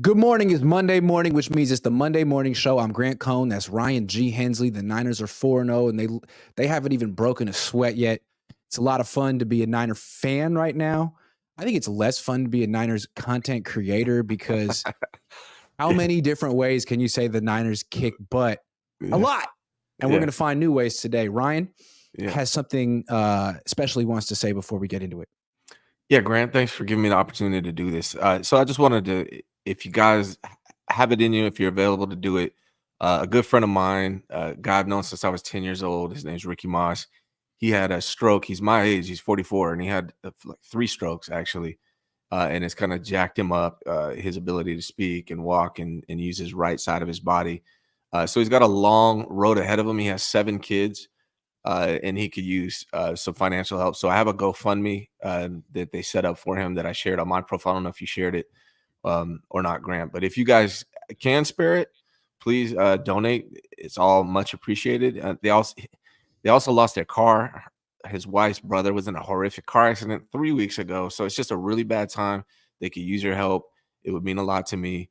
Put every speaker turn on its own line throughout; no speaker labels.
Good morning is Monday morning, which means it's the Monday morning show. I'm Grant Cohn. That's Ryan G. Hensley. The Niners are 4-0, and they haven't even broken a sweat yet. It's a lot of fun to be a Niner fan right now. I think it's less fun to be a Niners content creator because how
Yeah,
many different ways can you say the Niners kick butt? A
yeah,
lot. And we're
yeah,
going to find new ways today. Ryan
yeah.
has something especially wants to say before we get into it.
Yeah, Grant, thanks for giving me the opportunity to do this. So I just wanted to, if you guys have it in you, if you're available to do it, a good friend of mine, guy I've known since I was 10 years old, his name's Ricky Moss. He had a stroke. He's my age. He's 44, and he had like 3 strokes actually, and it's kind of jacked him up, his ability to speak and walk and use his right side of his body. So he's got a long road ahead of him. He has 7 kids. And he could use some financial help. So I have a GoFundMe that they set up for him that I shared on my profile. I don't know if you shared it or not, Grant, but if you guys can spare it, please donate. It's all much appreciated. They also lost their car. His wife's brother was in a horrific car accident 3 weeks ago. So it's just a really bad time. They could use your help. It would mean a lot to me.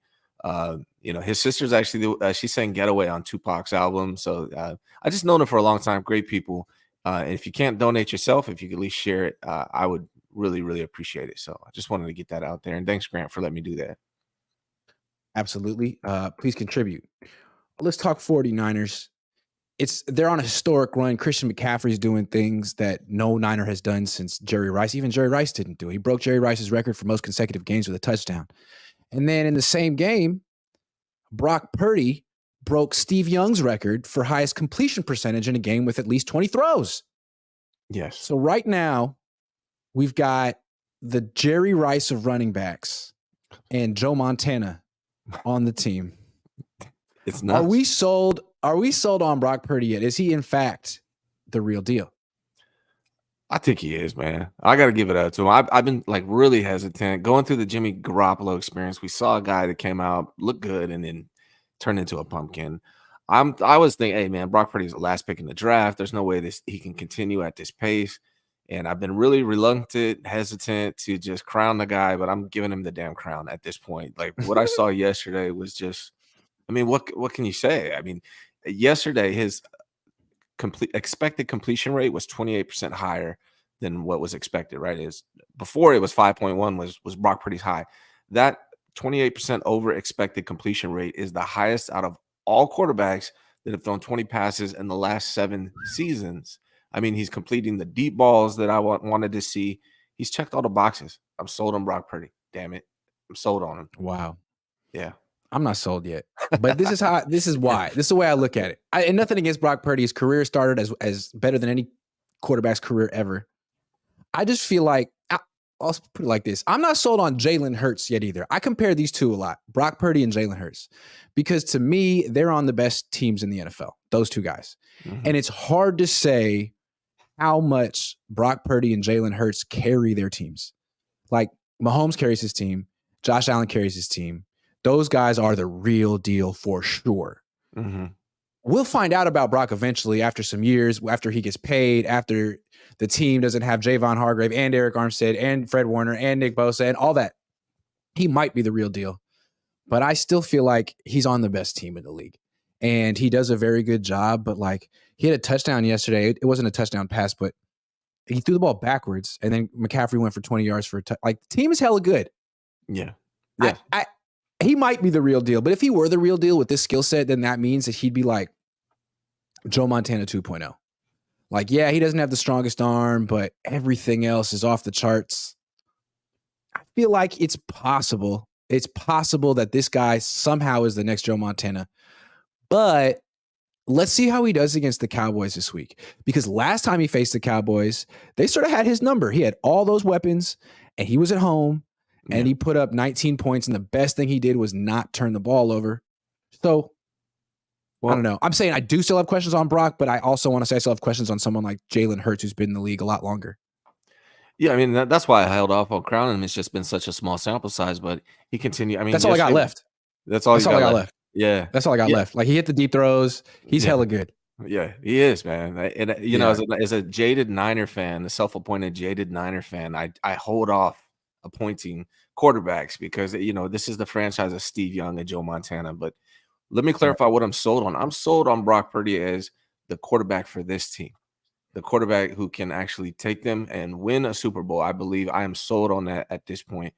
His sister's actually she sang "Getaway" on Tupac's album. So I just known them for a long time. Great people. And if you can't donate yourself, if you could at least share it, I would really, really appreciate it. So I just wanted to get that out there. And thanks, Grant, for letting me do that.
Absolutely. Please contribute. Let's talk 49ers. They're on a historic run. Christian McCaffrey's doing things that no Niner has done since Jerry Rice. Even Jerry Rice didn't do it. He broke Jerry Rice's record for most consecutive games with a touchdown. And then in the same game, Brock Purdy broke Steve Young's record for highest completion percentage in a game with at least 20 throws.
Yes.
So right now, we've got the Jerry Rice of running backs and Joe Montana on the team.
It's nuts.
Are we sold? Are we sold on Brock Purdy yet? Is he in fact the real deal?
I think he is, man. I got to give it up to him. I've been like really hesitant going through the Jimmy Garoppolo experience. We saw a guy that came out, looked good, and then turned into a pumpkin. I was thinking, hey man, Brock Purdy's the last pick in the draft. There's no way he can continue at this pace. And I've been really reluctant, hesitant to just crown the guy, but I'm giving him the damn crown at this point. Like what I saw yesterday was just, I mean, what can you say? I mean, yesterday his expected completion rate was 28% higher than what was expected, right? Is before it was 5.1 was Brock Purdy's high. That 28% over expected completion rate is the highest out of all quarterbacks that have thrown 20 passes in the last 7 seasons. I mean, he's completing the deep balls that I wanted to see. He's checked all the boxes. I'm sold on Brock Purdy. Damn it. I'm sold on him.
Wow.
Yeah.
I'm not sold yet. But this is why. This is the way I look at it. And nothing against Brock Purdy. His career started as better than any quarterback's career ever. I just feel like, I'll put it like this. I'm not sold on Jalen Hurts yet either. I compare these two a lot, Brock Purdy and Jalen Hurts, because to me, they're on the best teams in the NFL, those two guys. Mm-hmm. And it's hard to say how much Brock Purdy and Jalen Hurts carry their teams. Like Mahomes carries his team. Josh Allen carries his team. Those guys are the real deal for sure. Mm-hmm. We'll find out about Brock eventually after some years, after he gets paid, after the team doesn't have Javon Hargrave and Eric Armstead and Fred Warner and Nick Bosa and all that. He might be the real deal. But I still feel like he's on the best team in the league. And he does a very good job. But like he had a touchdown yesterday. It wasn't a touchdown pass, but he threw the ball backwards. And then McCaffrey went for 20 yards for a like the team is hella good.
Yeah.
Yeah. He might be the real deal. But if he were the real deal with this skill set, then that means that he'd be like Joe Montana 2.0. Like, yeah, he doesn't have the strongest arm, but everything else is off the charts. I feel like it's possible. It's possible that this guy somehow is the next Joe Montana. But let's see how he does against the Cowboys this week. Because last time he faced the Cowboys, they sort of had his number. He had all those weapons, and he was at home, and he put up 19 points, and the best thing he did was not turn the ball over. So, I don't know. I'm saying I do still have questions on Brock, but I also want to say I still have questions on someone like Jalen Hurts, who's been in the league a lot longer.
Yeah, I mean, that's why I held off on crowning him. It's just been such a small sample size, but he continued. I mean,
that's all I got left.
That's all I got left. Yeah.
That's all I got left. Like, he hit the deep throws. He's hella good.
Yeah, he is, man. And, you know, as a jaded Niner fan, the self-appointed jaded Niner fan, I hold off appointing quarterbacks because this is the franchise of Steve Young and Joe Montana. But let me clarify what I'm sold on. I'm sold on Brock Purdy as the quarterback for this team, the quarterback who can actually take them and win a Super Bowl. I believe I am sold on that at this point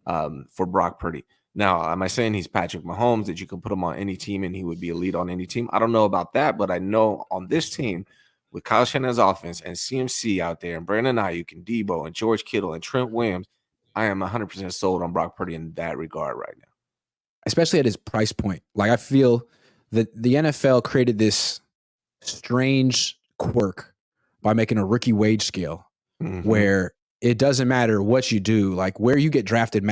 for Brock Purdy. Now, am I saying he's Patrick Mahomes, that you can put him on any team and he would be elite on any team? I don't know about that, but I know on this team with Kyle Shanahan's offense and CMC out there and Brandon Aiyuk and Debo and George Kittle and Trent Williams, I am 100% sold on Brock Purdy in that regard right now.
Especially at his price point. Like, I feel that the NFL created this strange quirk by making a rookie wage scale where it doesn't matter what you do. Like, where you get drafted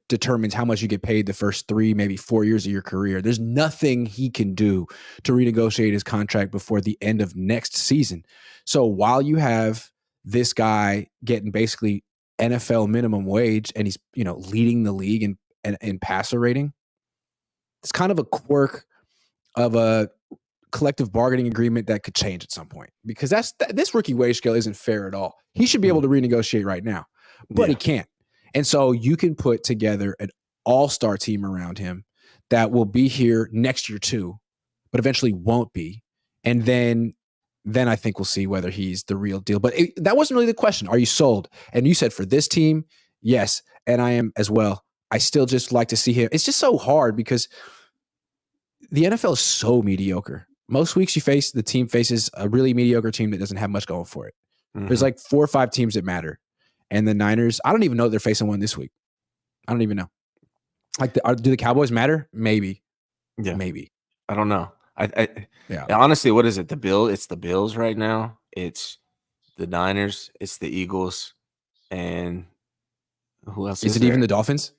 determines how much you get paid the first 3, maybe 4 years of your career. There's nothing he can do to renegotiate his contract before the end of next season. So while you have this guy getting basically NFL minimum wage and he's, leading the league in passer rating, it's kind of a quirk of a collective bargaining agreement that could change at some point, because this rookie wage scale isn't fair at all. He should be able to renegotiate right now, but he can't. And so you can put together an all-star team around him that will be here next year too, but eventually won't be. And then I think we'll see whether he's the real deal. But that wasn't really the question. Are you sold? And you said for this team, yes. And I am as well. I still just like to see him. It's just so hard because the NFL is so mediocre. Most weeks the team faces a really mediocre team that doesn't have much going for it. There's like 4 or 5 teams that matter. And the Niners, I don't even know they're facing one this week. I don't even know. Like, do the Cowboys matter? Maybe.
Yeah.
Maybe.
I don't know. Honestly, what is it? It's the Bills right now. It's the Niners. It's the Eagles. And who else is
it
there?
Even the Dolphins?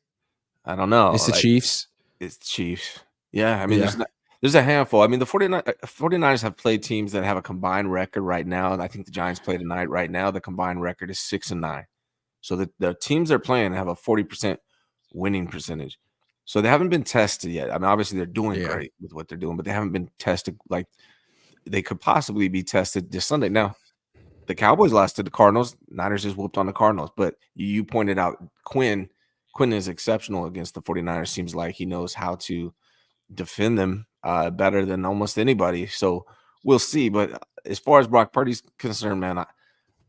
I don't know.
It's the Chiefs.
It's the Chiefs. Yeah. I mean, there's a handful. I mean, the 49ers have played teams that have a combined record right now. And I think the Giants play tonight. Right now, the combined record is 6-9. So the teams they're playing have a 40% winning percentage. So they haven't been tested yet. I mean, obviously they're doing great with what they're doing, but they haven't been tested like they could possibly be tested this Sunday. Now, the Cowboys lost to the Cardinals. Niners just whooped on the Cardinals. But you pointed out Quinn is exceptional against the 49ers. Seems like he knows how to defend them better than almost anybody. So we'll see. But as far as Brock Purdy's concerned, man,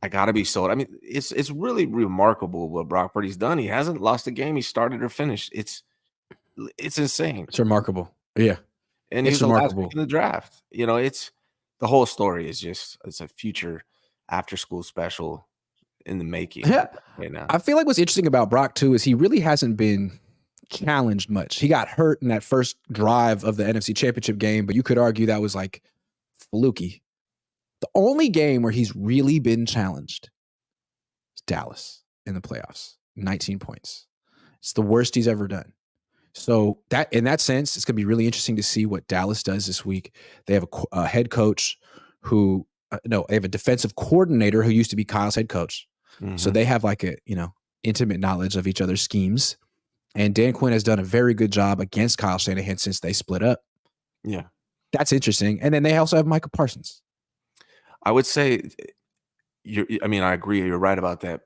I gotta be sold. I mean, it's really remarkable what Brock Purdy's done. He hasn't lost a game he started or finished. It's insane.
It's remarkable. Yeah.
And he's the last pick in the draft. It's the whole story is just it's a future after school special in the making right now.
I feel like what's interesting about Brock too is he really hasn't been challenged much. He got hurt in that first drive of the NFC Championship game, but you could argue that was like fluky. The only game where he's really been challenged is Dallas in the playoffs, 19 points. It's the worst he's ever done. So that in that sense, it's going to be really interesting to see what Dallas does this week. They have a head coach who, they have a defensive coordinator who used to be Kyle's head coach. So they have like a, intimate knowledge of each other's schemes. And Dan Quinn has done a very good job against Kyle Shanahan since they split up.
Yeah.
That's interesting. And then they also have Micah Parsons.
I would say I agree. You're right about that.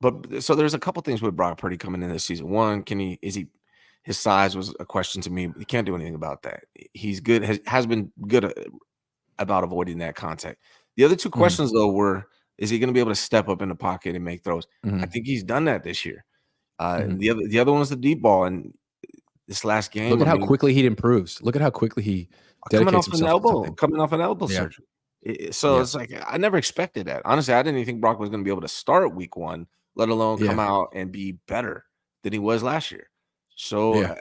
But so there's a couple things with Brock Purdy coming in this season. One, his size was a question to me. He can't do anything about that. He's good, has been good about avoiding that contact. The other two questions though were, is he going to be able to step up in the pocket and make throws? I think he's done that this year. And the other one was the deep ball. And this last game,
look at how quickly he improves. Look at how quickly he dedicates himself
coming off an elbow surgery. So it's like I never expected that. Honestly, I didn't even think Brock was going to be able to start week 1, let alone come out and be better than he was last year. So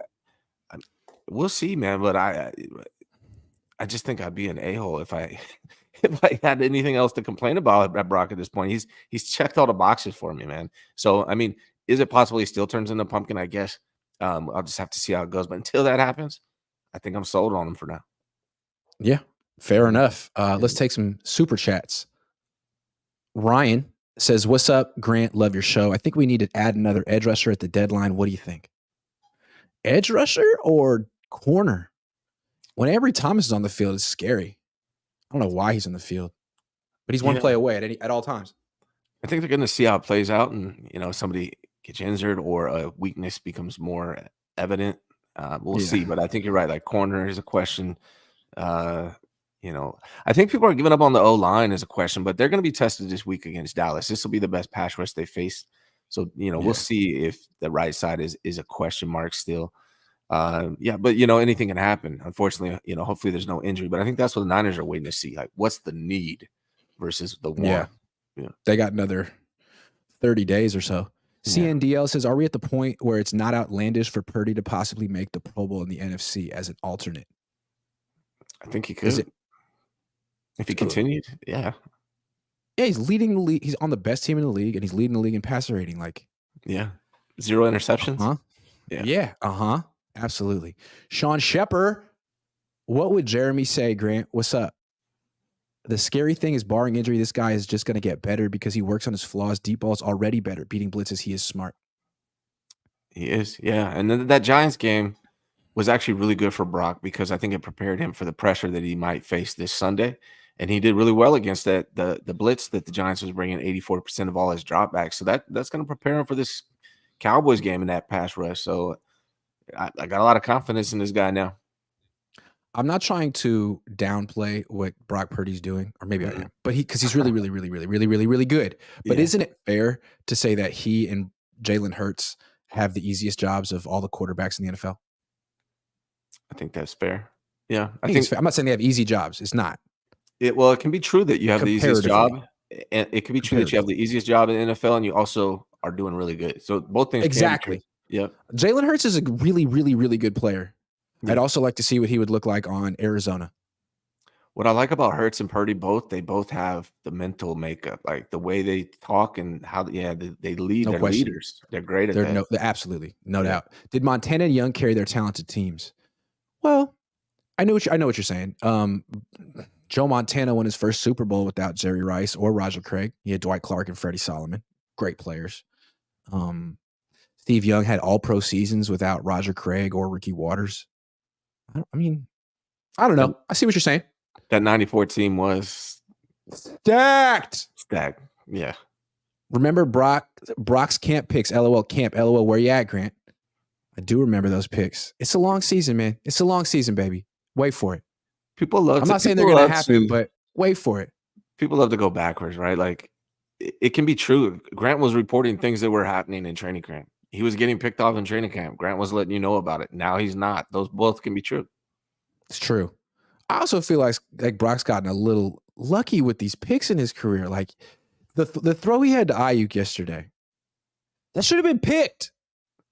we'll see, man. But I just think I'd be an a-hole if I had anything else to complain about at Brock at this point. He's checked all the boxes for me, man. So I mean, is it possible he still turns into a pumpkin? I guess I'll just have to see how it goes. But until that happens, I think I'm sold on him for now.
Yeah, fair enough. Let's take some super chats. Ryan says, "What's up, Grant? Love your show. I think we need to add another edge rusher at the deadline. What do you think? Edge rusher or corner? When Ambry Thomas is on the field, it's scary. I don't know why he's in the field, but he's one play away at all times.
I think they're going to see how it plays out, and somebody gets injured or a weakness becomes more evident. We'll
Yeah.
see. But I think you're right. Like corner is a question. Uh, I think people are giving up on the O-line as a question, but they're going to be tested this week against Dallas. This will be the best pass rush they face. So, we'll
Yeah.
see if the right side is a question mark still. But anything can happen. Unfortunately, hopefully there's no injury. But I think that's what the Niners are waiting to see. Like, what's the need versus the want?
Yeah.
Yeah.
They got another 30 days or so. CNDL says, are we at the point where it's not outlandish for Purdy to possibly make the Pro Bowl in the NFC as an alternate?
I think he could. If he continued, yeah.
Yeah, he's leading the league. He's on the best team in the league, and he's leading the league in passer rating. Like,
0 interceptions.
Huh? Yeah. Absolutely. Sean Shepard, what would Jeremy say, Grant? What's up? The scary thing is, barring injury, this guy is just going to get better because he works on his flaws. Deep ball's already better. Beating blitzes, he is smart.
He is, yeah. And then that Giants game was actually really good for Brock because I think it prepared him for the pressure that he might face this Sunday. And he did really well against that the blitz that the Giants was bringing 84% of all his dropbacks. So that's going to prepare him for this Cowboys game in that pass rush. So I got a lot of confidence in this guy now.
I'm not trying to downplay what Brock Purdy's doing, or maybe I am, but because he's really, really, really, really, really, really, really good. But isn't it fair to say that he and Jalen Hurts have the easiest jobs of all the quarterbacks in the NFL?
I think that's fair. Yeah,
I think it's fair. I'm not saying they have easy jobs. It's not.
It can be true that you have the easiest job, and it can be true that you have the easiest job in the NFL, and you also are doing really good. So both things
exactly.
Yep.
Jalen Hurts is a really, really, really good player. Yeah. I'd also like to see what he would look like on Arizona.
What I like about Hurts and Purdy, they both have the mental makeup, like the way they talk and how they lead.
No
They're
question.
leaders. They're great at that.
Absolutely, no doubt. Did Montana and Young carry their talented teams? Well, I know what you're saying. Joe Montana won his first Super Bowl without Jerry Rice or Roger Craig. He had Dwight Clark and Freddie Solomon. Great players. Steve Young had all-pro seasons without Roger Craig or Ricky Waters. I don't know. I see what you're saying.
That 94 team was
stacked.
Yeah.
Remember Brock's camp picks, LOL camp, LOL, where you at, Grant? I do remember those picks. It's a long season, man. It's a long season, baby. Wait for it.
People love.
I'm not saying they're going to happen, but wait for it.
People love to go backwards, right? Like it can be true. Grant was reporting things that were happening in training camp. He was getting picked off in training camp. Grant was letting you know about it. Now he's not. Those both can be true.
It's true. I also feel like Brock's gotten a little lucky with these picks in his career. Like the throw he had to Aiyuk yesterday, that should have been picked.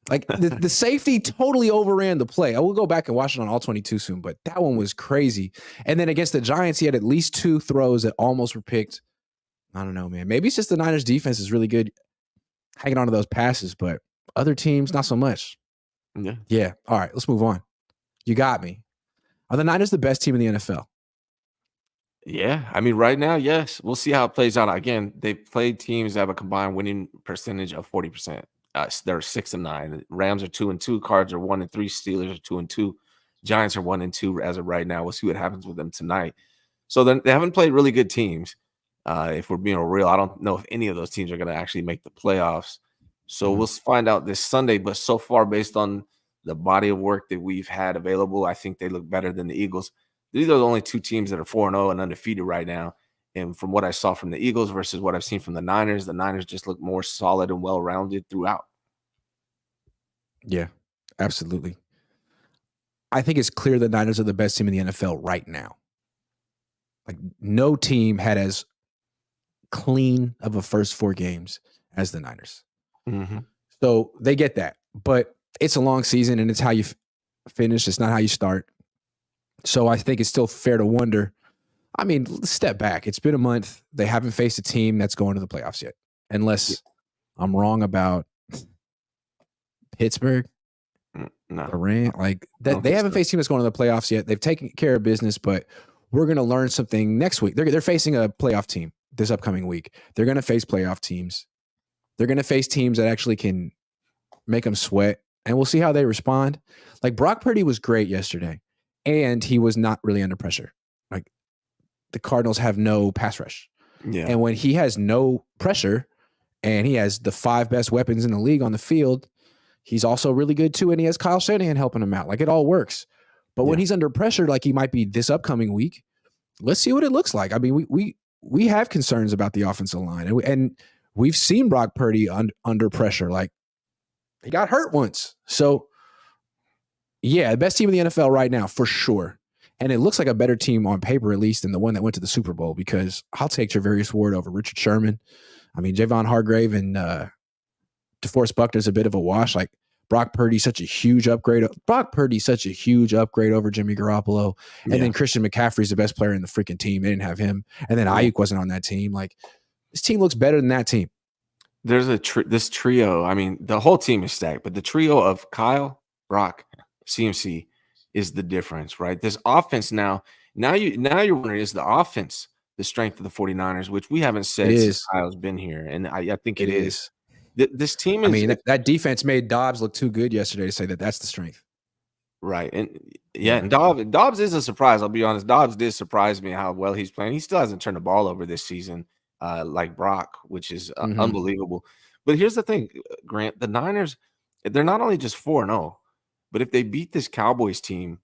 Like the safety totally overran the play. I will go back and watch it on all 22 soon, but that one was crazy. And then against the Giants, he had at least 2 throws that almost were picked. I don't know, man. Maybe it's just the Niners defense is really good hanging on to those passes, but other teams, not so much. Yeah. All right, let's move on. You got me. Are the Niners the best team in the NFL?
Yeah. Right now, yes. We'll see how it plays out. Again, they've played teams that have a combined winning percentage of 40%. They're 6-9. The Rams are 2-2. Cards are 1-3. Steelers are 2-2. Giants are 1-2 as of right now. We'll see what happens with them tonight. So then they haven't played really good teams. If we're being real, I don't know if any of those teams are going to actually make the playoffs. So we'll find out this Sunday. But so far, based on the body of work that we've had available, I think they look better than the Eagles. These are the only 2 teams that are 4-0 and undefeated right now. And from what I saw from the Eagles versus what I've seen from the Niners just look more solid and well-rounded throughout.
Yeah, absolutely. I think it's clear the Niners are the best team in the NFL right now. Like no team had as clean of a first 4 games as the Niners.
Mm-hmm.
So they get that. But it's a long season and it's how you finish. It's not how you start. So I think it's still fair to wonder. Step back. It's been a month. They haven't faced a team that's going to the playoffs yet. Unless I'm wrong about Pittsburgh.
No.
Durant. Like that, they haven't faced a team that's going to the playoffs yet. They've taken care of business, but we're going to learn something next week. They're facing a playoff team this upcoming week. They're going to face playoff teams. They're going to face teams that actually can make them sweat, and we'll see how they respond. Like Brock Purdy was great yesterday, and he was not really under pressure. Like the Cardinals have no pass rush.
Yeah.
And when he has no pressure and he has the 5 best weapons in the league on the field. He's also really good too, and he has Kyle Shanahan helping him out. Like, it all works. But when he's under pressure, like he might be this upcoming week, let's see what it looks like. I mean, we have concerns about the offensive line, and we've seen Brock Purdy under pressure. Like, he got hurt once. So, yeah, the best team in the NFL right now, for sure. And it looks like a better team on paper, at least, than the one that went to the Super Bowl, because I'll take Travarius Ward over Richard Sherman. I mean, Javon Hargrave and DeForest Buckner's a bit of a wash. Like, Brock Purdy's such a huge upgrade. Brock Purdy's such a huge upgrade over Jimmy Garoppolo. And then Christian McCaffrey's the best player in the freaking team. They didn't have him. And then Aiyuk wasn't on that team. Like, this team looks better than that team.
There's this trio. I mean, the whole team is stacked, but the trio of Kyle, Brock, CMC is the difference, right? This offense now you're wondering, is the offense the strength of the 49ers, which we haven't said since Kyle's been here. And I think it is. This team is.
I mean, that defense made Dobbs look too good yesterday to say that that's the strength.
Right. And and Dobbs is a surprise. I'll be honest. Dobbs did surprise me how well he's playing. He still hasn't turned the ball over this season like Brock, which is unbelievable. But here's the thing, Grant, the Niners, they're not only just 4-0, but if they beat this Cowboys team,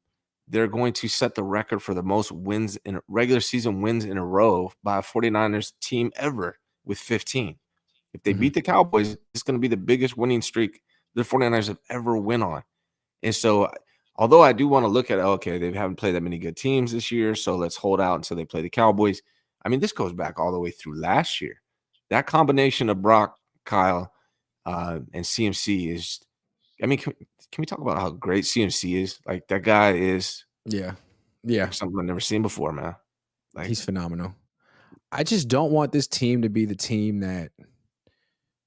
they're going to set the record for the most wins in regular season wins in a row by a 49ers team ever with 15. If they beat the Cowboys, it's going to be the biggest winning streak the 49ers have ever win on. And so, although I do want to look at, okay, they haven't played that many good teams this year, so let's hold out until they play the Cowboys. I mean, this goes back all the way through last year. That combination of Brock, Kyle, and CMC is, I mean, can we talk about how great CMC is? Like, that guy is something I've never seen before, man. Like,
he's phenomenal. I just don't want this team to be the team that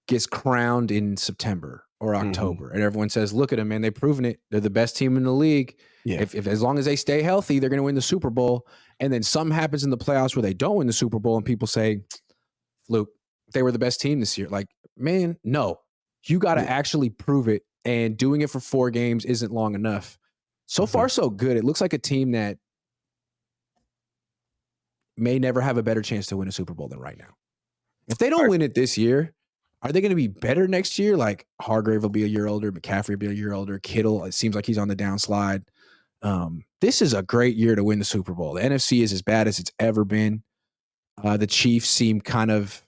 gets crowned in September or October, and everyone says, "Look at them, man! They've proven it. They're the best team in the league.
Yeah.
If as long as they stay healthy, they're going to win the Super Bowl." And then something happens in the playoffs where they don't win the Super Bowl, and people say, "Luke, they were the best team this year." Like, man, no, you got to actually prove it. And doing it for 4 games isn't long enough. So far, so good. It looks like a team that may never have a better chance to win a Super Bowl than right now. If they don't win it this year, are they going to be better next year? Like, Hargrave will be a year older, McCaffrey will be a year older, Kittle, it seems like he's on the downslide. This is a great year to win the Super Bowl. The NFC is as bad as it's ever been. The Chiefs seem kind of,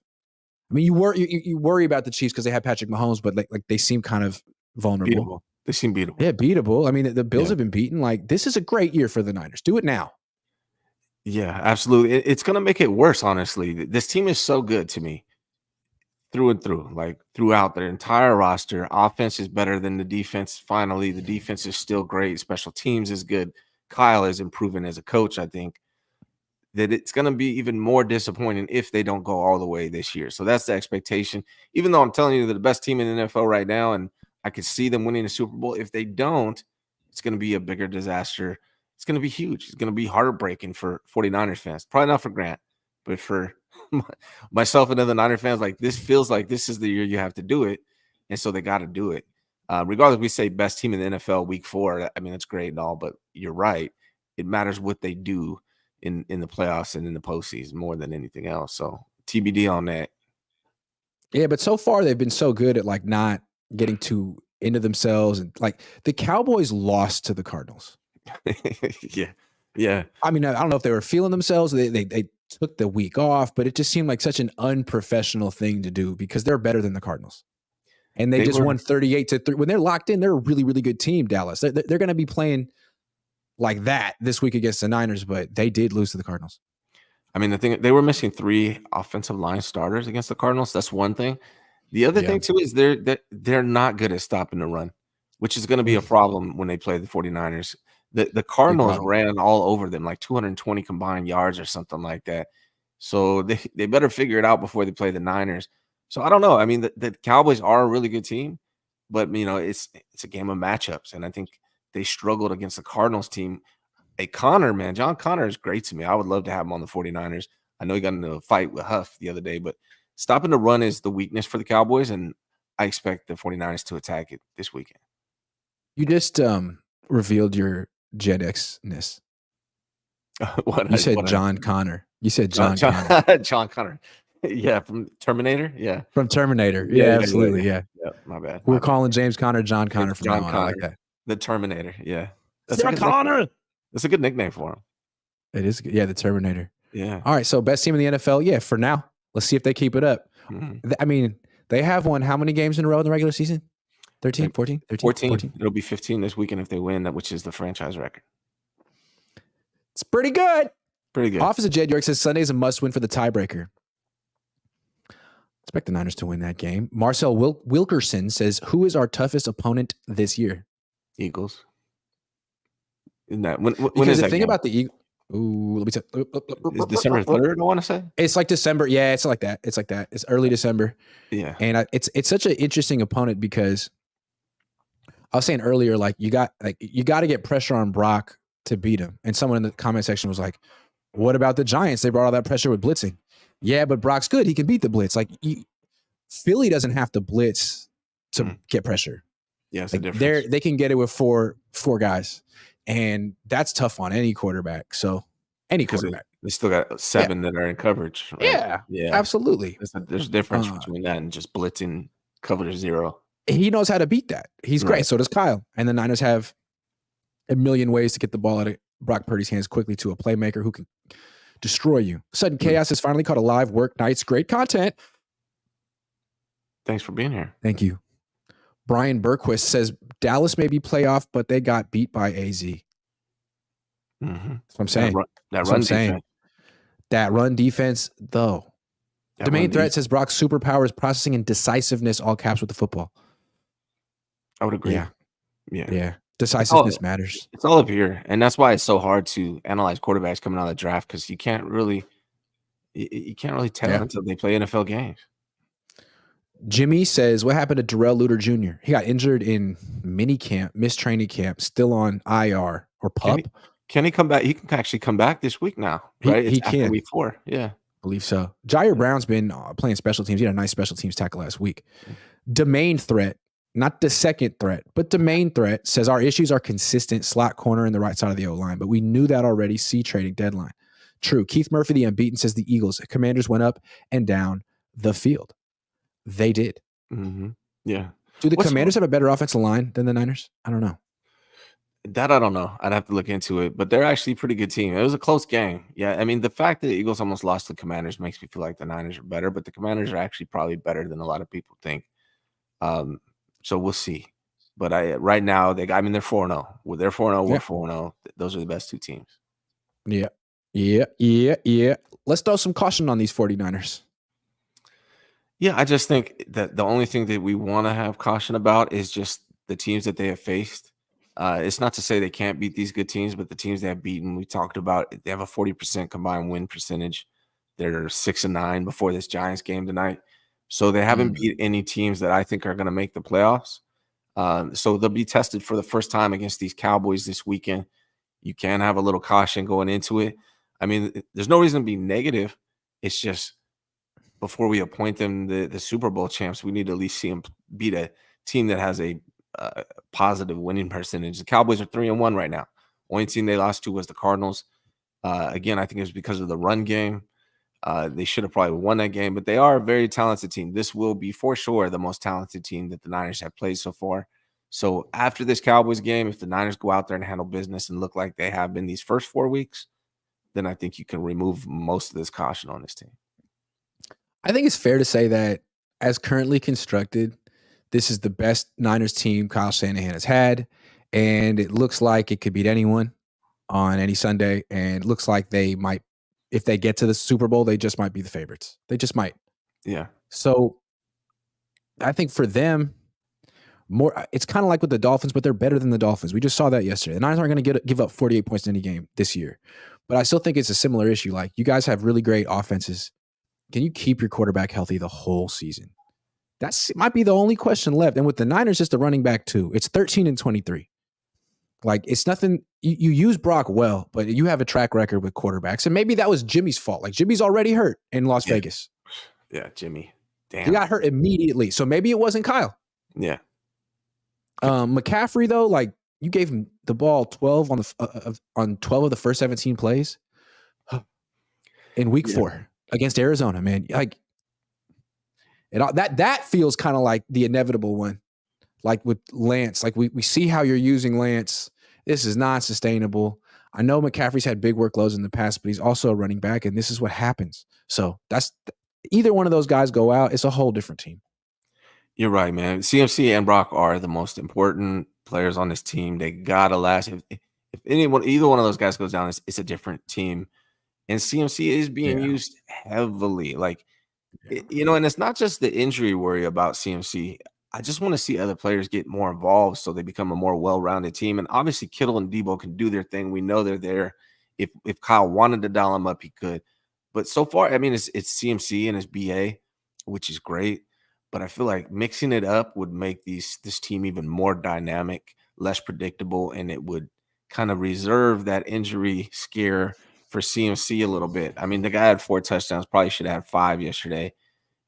I mean, you worry about the Chiefs because they have Patrick Mahomes, but like they seem kind of vulnerable.
Beatable. They seem beatable.
Yeah, beatable. I mean, the Bills have been beaten. Like, this is a great year for the Niners. Do it now.
Yeah, absolutely. It's going to make it worse, honestly. This team is so good to me through and through, like throughout their entire roster. Offense is better than the defense. Finally, the defense is still great. Special teams is good. Kyle is improving as a coach. I think that it's going to be even more disappointing if they don't go all the way this year. So that's the expectation. Even though I'm telling you they're the best team in the NFL right now, and I could see them winning the Super Bowl, if they don't, it's going to be a bigger disaster. It's going to be huge. It's going to be heartbreaking for 49ers fans. Probably not for Grant, but for myself and other Niner fans, like, this feels like this is the year you have to do it. And so they got to do it. Regardless, we say best team in the NFL week 4. I mean, that's great and all, but you're right. It matters what they do in the playoffs and in the postseason more than anything else. So TBD on that.
Yeah, but so far they've been so good at like not getting too into themselves. And like, the Cowboys lost to the Cardinals.
Yeah.
I mean, I don't know if they were feeling themselves. They took the week off, but it just seemed like such an unprofessional thing to do because they're better than the Cardinals. And they just won 38-3. When they're locked in, they're a really, really good team, Dallas. They're going to be playing like that this week against the Niners, but they did lose to the Cardinals.
I mean, the thing, they were missing 3 offensive line starters against the Cardinals. That's one thing. The other thing, too, is they're not good at stopping the run, which is going to be a problem when they play the 49ers. The Cardinals ran all over them, like 220 combined yards or something like that. So they better figure it out before they play the Niners. So I don't know. I mean, the Cowboys are a really good team, but, you know, it's a game of matchups. And I think they struggled against the Cardinals team. Connor, man, John Connor is great to me. I would love to have him on the 49ers. I know he got into a fight with Huff the other day, but stopping the run is the weakness for the Cowboys, and I expect the 49ers to attack it this weekend.
You just revealed your Gen X-ness. You said John Connor. You said John Connor.
John Connor. Yeah, from Terminator. Yeah.
From Terminator.
Yeah,
Yeah,
yeah, yeah,
absolutely.
yeah.
Yeah.
Yeah, my bad,
We're
my bad.
calling James Conner John Connor
It's
from now
John
on. I
Connor,
like that.
the Terminator. Yeah. That's a
John
good nickname.
Connor.
That's a good nickname for him.
It is. Yeah, the Terminator.
Yeah.
All right. So best team in the NFL. Yeah, for now. Let's see if they keep it up.
Mhm.
I mean, they have won how many games in a row in the regular season? 13,
Like
14, 13,
14.
14.
It'll be 15 this weekend if they win, which is the franchise record.
It's pretty good.
Pretty good.
Office of Jed York says Sunday's a must win for the tiebreaker. Expect the Niners to win that game. Marcel Wilkerson says, who is our toughest opponent this year?
Eagles. Isn't that when
Because
is
the
that
thing
game?
about the Eagles, let me tell
Is December 3rd, I want to say?
It's like December. Yeah, it's like that. It's like that. It's early December.
Yeah.
And it's such an interesting opponent because I was saying earlier, like you got to get pressure on Brock to beat him. And someone in the comment section was like, what about the Giants? They brought all that pressure with blitzing. Yeah, but Brock's good. He can beat the blitz. Like Philly doesn't have to blitz to get pressure.
Yeah, it's
like
a difference.
They can get it with four guys. And that's tough on any quarterback. So any quarterback.
They still got 7 that are in coverage. Right?
Yeah. Absolutely.
There's a difference between that and just blitzing coverage 0.
He knows how to beat that. He's great. So does Kyle. And the Niners have a million ways to get the ball out of Brock Purdy's hands quickly to a playmaker who can destroy you. Sudden Chaos has finally caught a live work nights. Great content.
Thanks for being here.
Thank you. Brian Berquist says Dallas may be playoff, but they got beat by AZ.
Mm-hmm.
That's what I'm saying.
That run defense.
That run defense, though. The main threat says Brock's superpower is processing and decisiveness, all caps with the football.
I would agree.
Yeah. Decisiveness matters.
It's all up here. And that's why it's so hard to analyze quarterbacks coming out of the draft because you can't really tell until they play NFL games.
Jimmy says, what happened to Darrell Luter Jr.? He got injured in mini camp, missed training camp, still on IR or PUP.
Can he come back? He can actually come back this week now, right?
He can.
Week 4. Yeah.
I believe so. Jair Brown's been playing special teams. He had a nice special teams tackle last week. The main threat, not the second threat, but the main threat says our issues are consistent slot corner in the right side of the O-line, but we knew that already. See trading deadline. True. Keith Murphy, the unbeaten, says the Eagles. Commanders went up and down the field. They did.
Mm-hmm. Yeah.
Do the Commanders have a better offensive line than the Niners? I don't know.
That I don't know. I'd have to look into it, but they're actually a pretty good team. It was a close game. Yeah, I mean, the fact that the Eagles almost lost to the Commanders makes me feel like the Niners are better, but the Commanders are actually probably better than a lot of people think. So we'll see. But right now, they're 4-0. Well, they're 4-0. We're 4-0. Those are the best 2 teams.
Yeah. Let's throw some caution on these 49ers.
Yeah, I just think that the only thing that we want to have caution about is just the teams that they have faced. It's not to say they can't beat these good teams, but the teams they have beaten, we talked about, they have a 40% combined win percentage. They're 6-9 before this Giants game tonight. So they haven't beat any teams that I think are going to make the playoffs. So they'll be tested for the first time against these Cowboys this weekend. You can have a little caution going into it. I mean, there's no reason to be negative. It's just before we appoint them the Super Bowl champs, we need to at least see them beat a team that has a positive winning percentage. The Cowboys are 3-1 right now. Only team they lost to was the Cardinals. Again, I think it was because of the run game. They should have probably won that game, but they are a very talented team. This will be for sure the most talented team that the Niners have played so far. So after this Cowboys game, if the Niners go out there and handle business and look like they have been these first 4 weeks, then I think you can remove most of this caution on this team.
I think it's fair to say that as currently constructed, this is the best Niners team Kyle Shanahan has had, and it looks like it could beat anyone on any Sunday, and it looks like they might, if they get to the Super Bowl, they just might be the favorites. They just might.
Yeah.
So I think for them, it's kind of like with the Dolphins, but they're better than the Dolphins. We just saw that yesterday. The Niners aren't going to give up 48 points in any game this year, but I still think it's a similar issue. Like, you guys have really great offenses. Can you keep your quarterback healthy the whole season? Might be the only question left. And with the Niners, just a running back too. It's 13-23. Like, it's nothing. You use Brock well, but you have a track record with quarterbacks. And maybe that was Jimmy's fault. Like, Jimmy's already hurt in Las Vegas.
Yeah, Jimmy. Damn.
He got hurt immediately. So maybe it wasn't Kyle.
Yeah.
McCaffrey, though, like, you gave him the ball 12 on 12 of the first 17 plays in week 4 against Arizona, man. Like, That feels kind of like the inevitable one. Like with Lance, like we see how you're using Lance. This is not sustainable. I know McCaffrey's had big workloads in the past, but he's also a running back, and this is what happens. So that's either one of those guys go out, it's a whole different team.
You're right, man. CMC and Brock are the most important players on this team. They gotta last. If either one of those guys goes down, it's a different team. And CMC is being
Yeah.
used heavily. Like, and it's not just the injury worry about CMC. I just want to see other players get more involved so they become a more well-rounded team. And obviously, Kittle and Debo can do their thing. We know they're there. If Kyle wanted to dial them up, he could. But so far, I mean, it's CMC and it's BA, which is great. But I feel like mixing it up would make this team even more dynamic, less predictable, and it would kind of reserve that injury scare for CMC a little bit. I mean, the guy had 4 touchdowns, probably should have had 5 yesterday.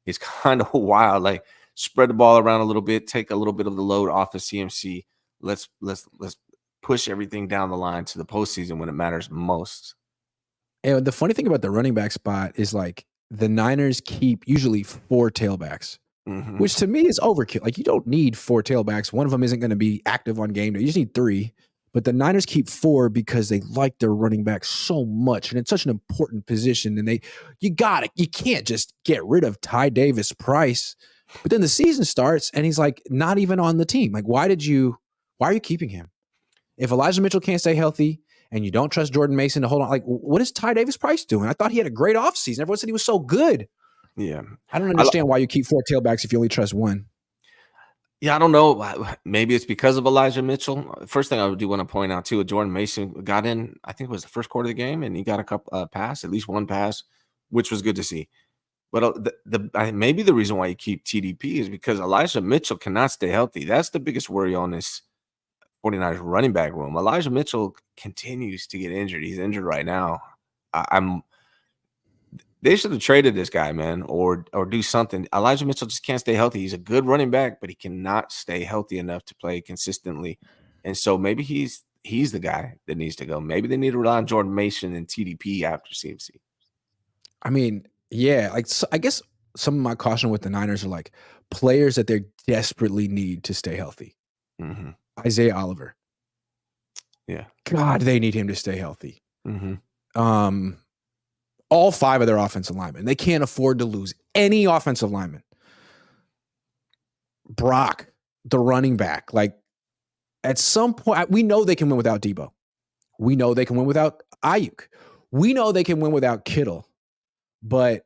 It's kind of wild. Like, spread the ball around a little bit, take a little bit of the load off of CMC. Let's push everything down the line to the postseason when it matters most.
And the funny thing about the running back spot is like the Niners keep usually 4 tailbacks, which to me is overkill. Like, you don't need 4 tailbacks. One of them isn't going to be active on game day. You just need 3. But the Niners keep 4 because they like their running back so much, and it's such an important position. And you can't just get rid of Ty Davis Price. But then the season starts, and he's like not even on the team. Like, why are you keeping him? If Elijah Mitchell can't stay healthy and you don't trust Jordan Mason to hold on, like, what is Ty Davis Price doing? I thought he had a great offseason. Everyone said he was so good.
Yeah.
I don't understand why you keep 4 tailbacks if you only trust 1.
Yeah, I don't know. Maybe it's because of Elijah Mitchell. First thing I do want to point out, too, Jordan Mason got in, I think it was the first quarter of the game, and he got a couple pass, at least one pass, which was good to see. But maybe the reason why you keep TDP is because Elijah Mitchell cannot stay healthy. That's the biggest worry on this 49ers running back room. Elijah Mitchell continues to get injured. He's injured right now. They should have traded this guy, man, or do something. Elijah Mitchell just can't stay healthy. He's a good running back, but he cannot stay healthy enough to play consistently. And so maybe he's the guy that needs to go. Maybe they need to rely on Jordan Mason and TDP after CMC.
I mean, yeah, like, so I guess some of my caution with the Niners are like players that they desperately need to stay healthy. Isaiah Oliver.
Yeah.
God, they need him to stay healthy. All 5 of their offensive linemen. They can't afford to lose any offensive lineman. Brock, the running back. Like, at some point, we know they can win without Debo. We know they can win without Aiyuk. We know they can win without Kittle. But,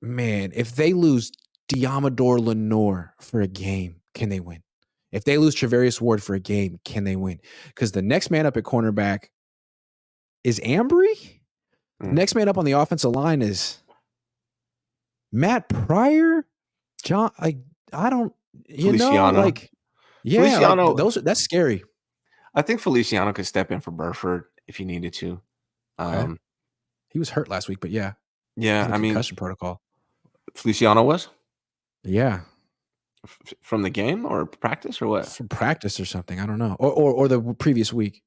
man, if they lose Diamador Lenore for a game, can they win? If they lose Travarius Ward for a game, can they win? Because the next man up at cornerback is Ambry. Next man up on the offensive line is Matt Pryor. John, I don't,
Feliciano.
like, yeah, Feliciano, like that's scary.
I think Feliciano could step in for Burford if he needed to.
Okay. He was hurt last week, but yeah.
Yeah, I mean,
concussion protocol.
Feliciano was?
Yeah.
From the game or practice or what?
From practice or something. I don't know. Or the previous week.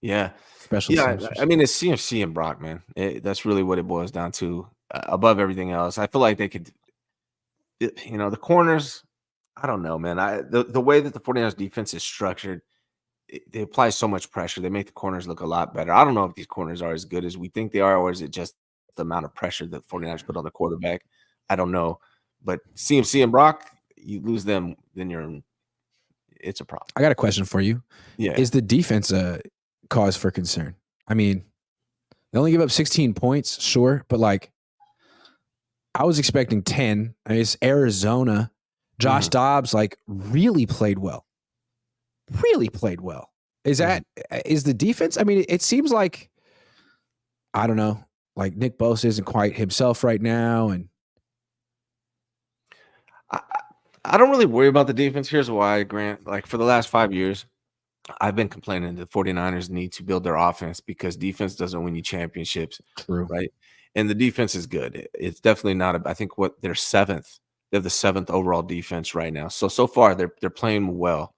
Yeah.
Special teams.
I mean, it's CMC and Brock, man. That's really what it boils down to above everything else. I feel like they could, the corners, I don't know, man. The way that the 49ers defense is structured, they apply so much pressure. They make the corners look a lot better. I don't know if these corners are as good as we think they are, or is it just the amount of pressure that 49ers put on the quarterback? I don't know. But CMC and Brock, you lose them, then it's a problem.
I got a question for you.
Yeah.
Is the defense a cause for concern? I mean, they only give up 16 points, sure, but like, I was expecting 10. I mean, it's Arizona. Josh Dobbs really played well. Really played well. Is the defense? I mean, it seems like, I don't know, like Nick Bosa isn't quite himself right now, and
I don't really worry about the defense. Here's why, Grant. Like, for the last 5 years, I've been complaining the 49ers need to build their offense because defense doesn't win you championships.
True.
Right? And the defense is good. It's definitely not I think they're 7th. They're the 7th overall defense right now. So far they're playing well.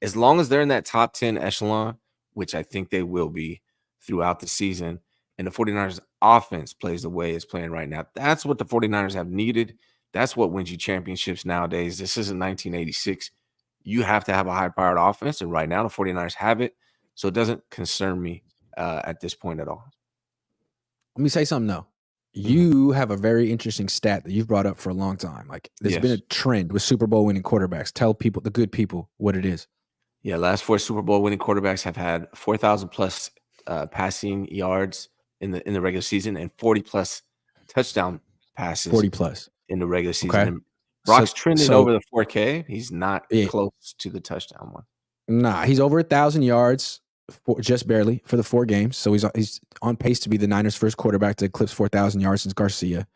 As long as they're in that top 10 echelon, which I think they will be throughout the season, and the 49ers offense plays the way it's playing right now, that's what the 49ers have needed That's what wins you championships nowadays. This isn't 1986. You have to have a high-powered offense, and right now the 49ers have it. So it doesn't concern me at this point at all.
Let me say something though.
Mhm.
You have a very interesting stat that you've brought up for a long time. Like there's been a
Yes.
trend with Super Bowl winning quarterbacks. Tell people, the good people, what it is.
Yeah, last 4 Super Bowl winning quarterbacks have had 4,000 plus passing yards in the regular season and 40 plus touchdown passes
40 plus.
in the regular season.
Okay.
And
So
Brock's trending
so
over the 4K. He's not
yeah,
close to the touchdown one.
nah, he's over 1,000 yards just barely for the 4 games. So he's on pace to be the Niners' first quarterback to eclipse 4,000 yards since Garcia.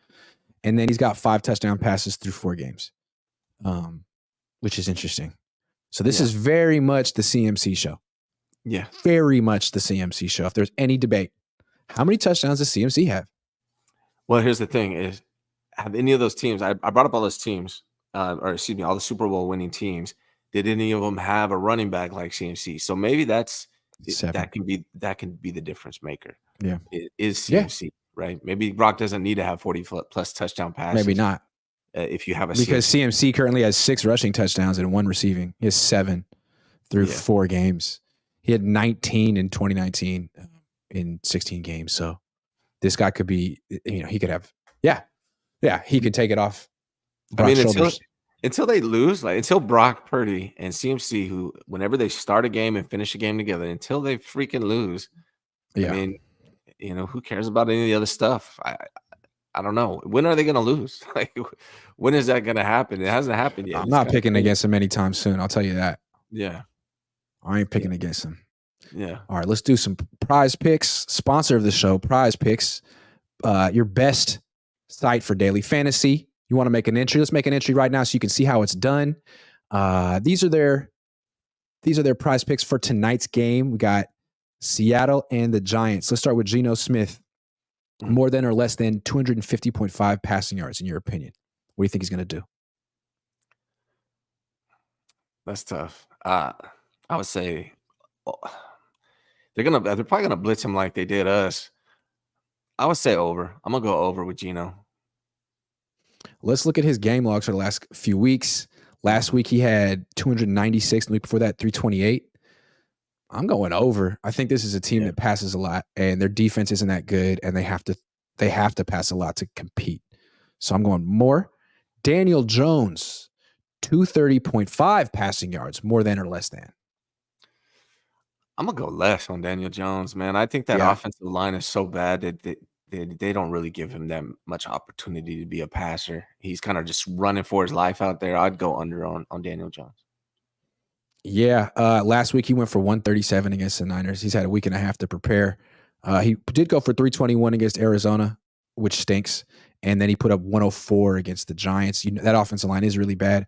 And then he's got 5 touchdown passes through 4 games, which is interesting. So this is very much the CMC show.
Yeah.
Very much the CMC show. If there's any debate, how many touchdowns does CMC have?
Well, here's the thing: is have any of those teams? I brought up all those teams, or excuse me, all the Super Bowl winning teams. Did any of them have a running back like CMC? So maybe that
7.
can be the difference maker.
Yeah.
It is
Yeah.
CMC, right? Maybe Brock doesn't need to have 40 plus touchdown passes.
Maybe not.
If you have a
Because CMC currently has 6 rushing touchdowns and 1 receiving. He has 7 through 4 games. He had 19 in 2019 in 16 games. So this guy could be, he could have, he could take it off Brock's shoulders.
Until they lose, like until Brock Purdy and CMC, who whenever they start a game and finish a game together, until they freaking lose, I mean, who cares about any of the other stuff? I don't know. When are they going to lose? Like, when is that going to happen? It hasn't happened yet.
I'm not picking against him anytime soon. I'll tell you that.
Yeah.
I ain't picking against him.
Yeah.
All right, let's do some prize picks. Sponsor of the show, Prize Picks, your best site for daily fantasy. You want to make an entry? Let's make an entry right now so you can see how it's done. These are their prize picks for tonight's game. We got Seattle and the Giants. Let's start with Geno Smith. More than or less than 250.5 passing yards, in your opinion. What do you think he's going to do?
That's tough. I would say they're probably gonna blitz him like they did us. I would say over. I'm gonna go over with Geno.
Let's look at his game logs for the last few weeks. Last week he had 296, and the week before that 328. I'm going over. I think this is a team that passes a lot, and their defense isn't that good, and they have to pass a lot to compete. So I'm going more. Daniel Jones, 230.5 passing yards, more than or less than.
I'm gonna go less on Daniel Jones, man. I think that offensive line is so bad that they don't really give him that much opportunity to be a passer. He's kind of just running for his life out there. I'd go under on Daniel Jones.
Yeah, last week he went for 137 against the Niners. He's had a week and a half to prepare. He did go for 321 against Arizona, which stinks, and then he put up 104 against the Giants. That offensive line is really bad,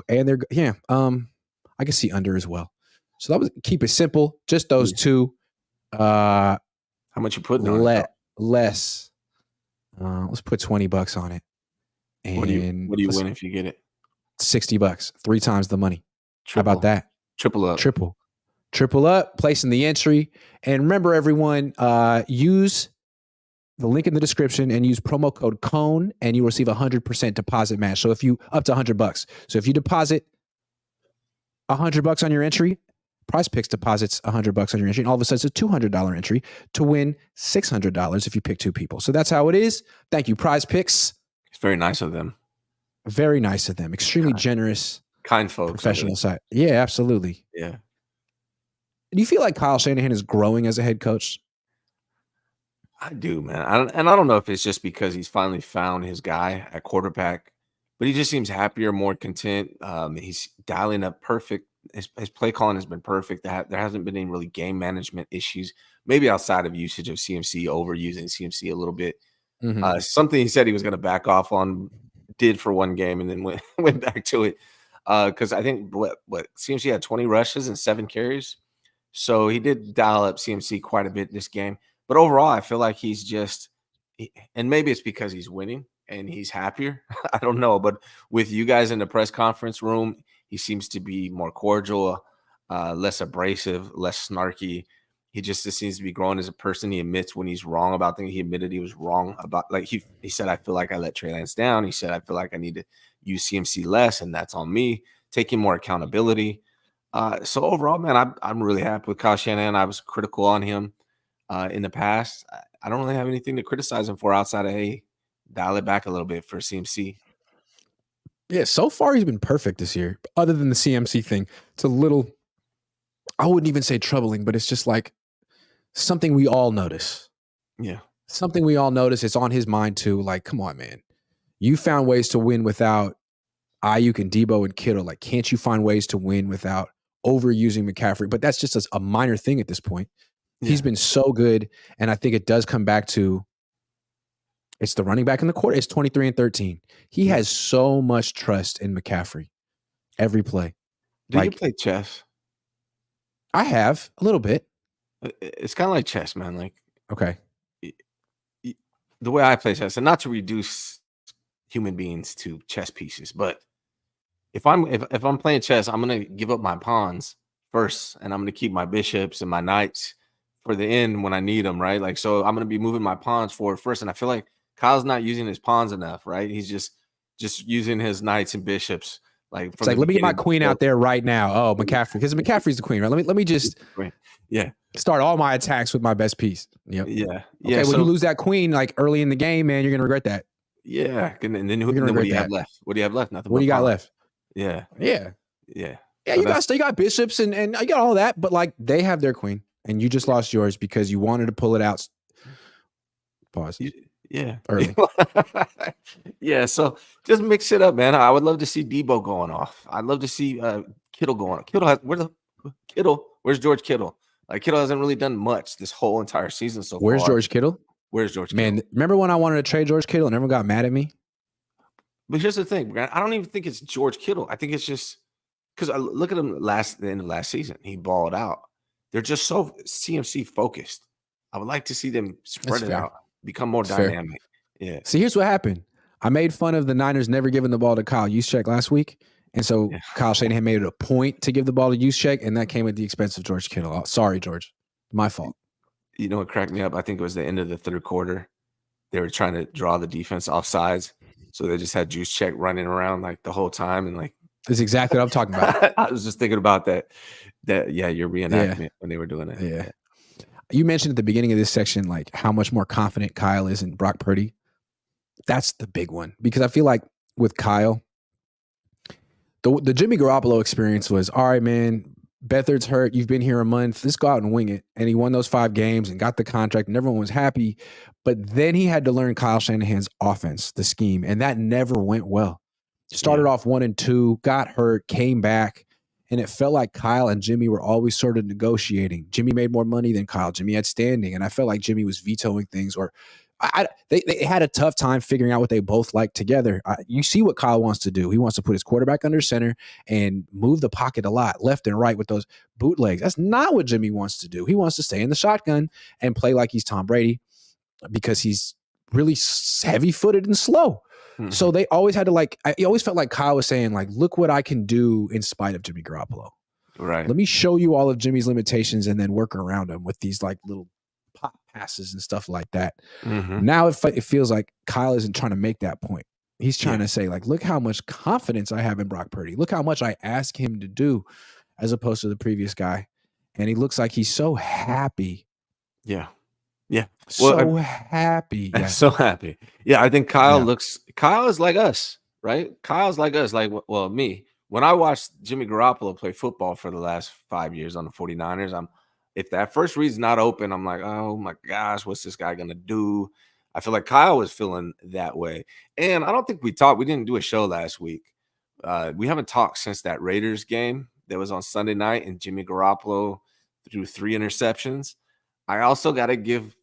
and I can see under as well. So that was keep it simple. Just those two.
How much you putting on it?
Less. Let's put $20 on it. And
what do you win if you get it?
$60, 3 times the money.
Triple.
How about that?
Triple up.
Triple up, placing the entry. And remember, everyone, use the link in the description and use promo code Cohn, and you will receive 100% deposit match. So if you up to $100. So if you deposit $100 on your entry, Prize Picks deposits $100 on your entry, and all of a sudden it's a $200 entry to win $600 if you pick 2 people. So that's how it is. Thank you, Prize Picks.
It's very nice of them.
Very nice of them. Extremely generous.
Kind folks.
Professional side. Yeah, absolutely.
Yeah.
Do you feel like Kyle Shanahan is growing as a head coach?
I do, man. I don't know if it's just because he's finally found his guy at quarterback, but he just seems happier, more content. He's dialing up perfect. His play calling has been perfect. There hasn't been any really game management issues, maybe outside of usage of CMC, overusing CMC a little bit.
Mm-hmm.
Something he said he was going to back off on, did for one game, and then went back to it. Because I think what CMC had 20 rushes and 7 carries. So he did dial up CMC quite a bit this game. But overall, I feel like he's just – and maybe it's because he's winning and he's happier. I don't know. But with you guys in the press conference room, he seems to be more cordial, less abrasive, less snarky. He just seems to be growing as a person. He admits when he's wrong about things. He admitted he was wrong about, like, he said, I feel like I let Trey Lance down. He said, I feel like I need to use CMC less, and that's on me. Taking more accountability. So overall, man, I'm really happy with Kyle Shanahan. I was critical on him in the past. I don't really have anything to criticize him for outside of, hey, dial it back a little bit for CMC.
Yeah, so far he's been perfect this year, other than the CMC thing. It's a little, I wouldn't even say troubling, but it's just like something we all notice.
Yeah.
Something we all notice. It's on his mind too. Like, come on, man. You found ways to win without Aiyuk and Debo and Kittle. Like, can't you find ways to win without overusing McCaffrey? But that's just a minor thing at this point. Yeah. He's been so good. And I think it does come back to, it's the running back in the quarter. It's 23-13. He has so much trust in McCaffrey every play.
Do you play chess?
I have a little bit.
It's kind of like chess, man. Like,
okay,
the way I play chess, and not to reduce human beings to chess pieces, but if I'm playing chess, I'm gonna give up my pawns first, and I'm gonna keep my bishops and my knights for the end when I need them, right? Like, so I'm gonna be moving my pawns forward first, and I feel like Kyle's not using his pawns enough, right? He's just using his knights and bishops. Like,
it's like, let me get my queen out there right now. Oh, McCaffrey, because McCaffrey's the queen, right? Let me just start all my attacks with my best piece. Yep.
Yeah.
Okay, well, you lose that queen like early in the game, man, you're gonna regret that.
Yeah. And then what do you have left? What do you have left? Nothing.
What do you got left?
Yeah.
Yeah.
Yeah.
Yeah, so you got bishops and you got all that, but like they have their queen and you just lost yours because you wanted to pull it out. Pause.
Yeah.
Early.
Yeah. So just mix it up, man. I would love to see Debo going off. I'd love to see Kittle going off. Where's George Kittle? Like, Kittle hasn't really done much this whole entire season so far.
Where's George Kittle?
Where's George
Kittle? Man, remember when I wanted to trade George Kittle and everyone got mad at me?
But here's the thing, I don't even think it's George Kittle. I think it's just because I look at him the end of last season. He balled out. They're just so CMC focused. I would like to see them spread it out, become more dynamic. Yeah.
See, here's what happened. I made fun of the Niners never giving the ball to Kyle Juszczyk last week. And so Kyle Shanahan made it a point to give the ball to Juszczyk, and that came at the expense of George Kittle. Oh, sorry, George. My fault.
You know what cracked me up? I think it was the end of the third quarter. They were trying to draw the defense off sides. So they just had Juszczyk running around like the whole time. And like,
that's exactly what I'm talking about.
I was just thinking about that your reenactment when they were doing it.
Yeah. You mentioned at the beginning of this section, like how much more confident Kyle is in Brock Purdy. That's the big one, because I feel like with Kyle, the Jimmy Garoppolo experience was, all right, man, Beathard's hurt. You've been here a month. Let's go out and wing it. And he won those 5 games and got the contract and everyone was happy. But then he had to learn Kyle Shanahan's offense, the scheme, and that never went well. Started off 1-2, got hurt, came back, and it felt like Kyle and Jimmy were always sort of negotiating. Jimmy made more money than Kyle. Jimmy had standing, and I felt like Jimmy was vetoing things, or they had a tough time figuring out what they both like together. You see what Kyle wants to do. He wants to put his quarterback under center and move the pocket a lot, left and right with those bootlegs. That's not what Jimmy wants to do. He wants to stay in the shotgun and play like he's Tom Brady because he's really heavy-footed and slow. Mm-hmm. So they always had to I always felt like Kyle was saying, like, look what I can do in spite of Jimmy Garoppolo.
Right.
Let me show you all of Jimmy's limitations and then work around him with these like little pop passes and stuff like that. Mm-hmm. Now it feels like Kyle isn't trying to make that point. He's trying to say, like, look how much confidence I have in Brock Purdy. Look how much I ask him to do as opposed to the previous guy. And he looks like he's so happy.
Yeah. Yeah.
So happy.
Yeah. So happy. Yeah. I think Kyle is like us, right? Kyle's like us. Like, well, me. When I watched Jimmy Garoppolo play football for the last 5 years on the 49ers, if that first read's not open, I'm like, oh my gosh, what's this guy gonna do? I feel like Kyle was feeling that way. And I don't think we didn't do a show last week. We haven't talked since that Raiders game that was on Sunday night, and Jimmy Garoppolo threw 3 interceptions. I also got to give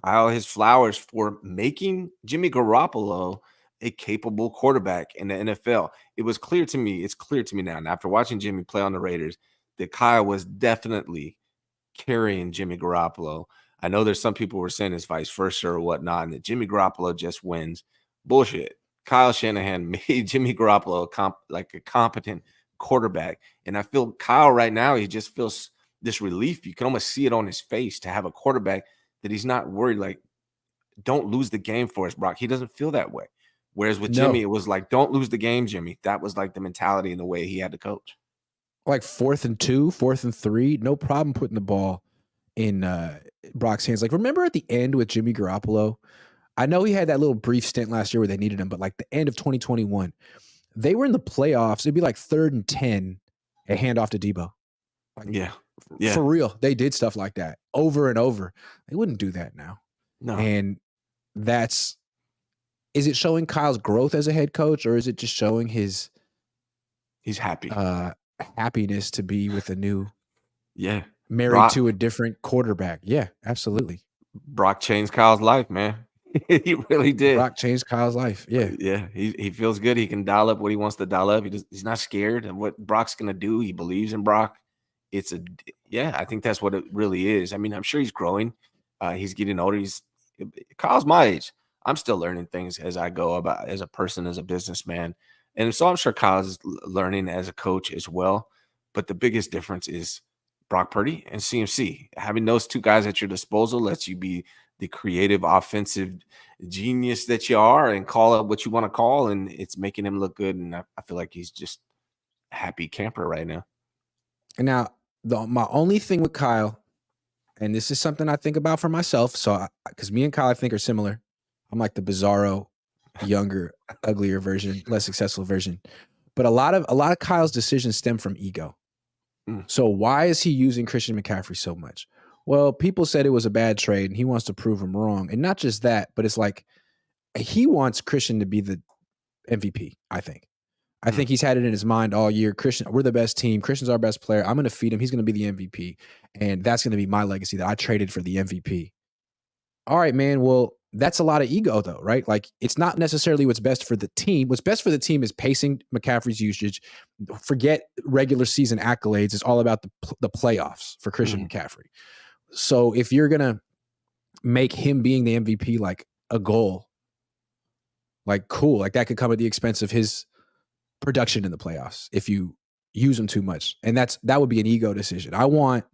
Kyle his flowers for making Jimmy Garoppolo a capable quarterback in the NFL. It's clear to me now, and after watching Jimmy play on the Raiders, that Kyle was definitely carrying Jimmy Garoppolo. I know there's some people who were saying it's vice versa or whatnot, and that Jimmy Garoppolo just wins. Bullshit. Kyle Shanahan made Jimmy Garoppolo a competent quarterback. And I feel Kyle right now, he just feels this relief. You can almost see it on his face to have a quarterback that he's not worried, like, don't lose the game for us, Brock. He doesn't feel that way. Whereas with Jimmy,
No,
it was like, don't lose the game, Jimmy. That was like the mentality and the way he had to coach.
like 4th and 2, 4th and 3, no problem putting the ball in Brock's hands. Like, remember at the end with Jimmy Garoppolo? I know he had that little brief stint last year where they needed him, but like the end of 2021, they were in the playoffs. It'd be like 3rd and 10, a handoff to Debo. Like,
Yeah.
for real, they did stuff like that over and over. They wouldn't do that now.
No.
And is it showing Kyle's growth as a head coach, or is it just showing his
he's happy
happiness to be with a new
Brock,
to a different quarterback? Yeah, absolutely.
Brock changed Kyle's life, man. He really did.
Brock changed Kyle's life. Yeah.
Yeah. He feels good. He can dial up what he wants to dial up. He's not scared of what Brock's gonna do. He believes in Brock. I think that's what it really is. I mean, I'm sure he's growing. He's getting older. Kyle's my age. I'm still learning things as I go about as a person, as a businessman. And so I'm sure Kyle's learning as a coach as well. But the biggest difference is Brock Purdy and CMC. Having those two guys at your disposal lets you be the creative offensive genius that you are and call it what you want to call. And it's making him look good. And I feel like he's just a happy camper right now.
And now, my only thing with Kyle, and this is something I think about for myself, so because me and Kyle, I think, are similar. I'm like the bizarro, younger, uglier version, less successful version. But a lot of Kyle's decisions stem from ego. So why is he using Christian McCaffrey so much? Well, people said it was a bad trade, and he wants to prove them wrong. And not just that, but it's like he wants Christian to be the MVP, I think. I think he's had it in his mind all year. Christian, we're the best team. Christian's our best player. I'm going to feed him. He's going to be the MVP. And that's going to be my legacy, that I traded for the MVP. All right, man. Well, that's a lot of ego, though, right? Like, it's not necessarily what's best for the team. What's best for the team is pacing McCaffrey's usage. Forget regular season accolades. It's all about the playoffs for Christian McCaffrey. So if you're going to make him being the MVP like a goal, like, cool, like that could come at the expense of his production in the playoffs if you use him too much. And that would be an ego decision. I want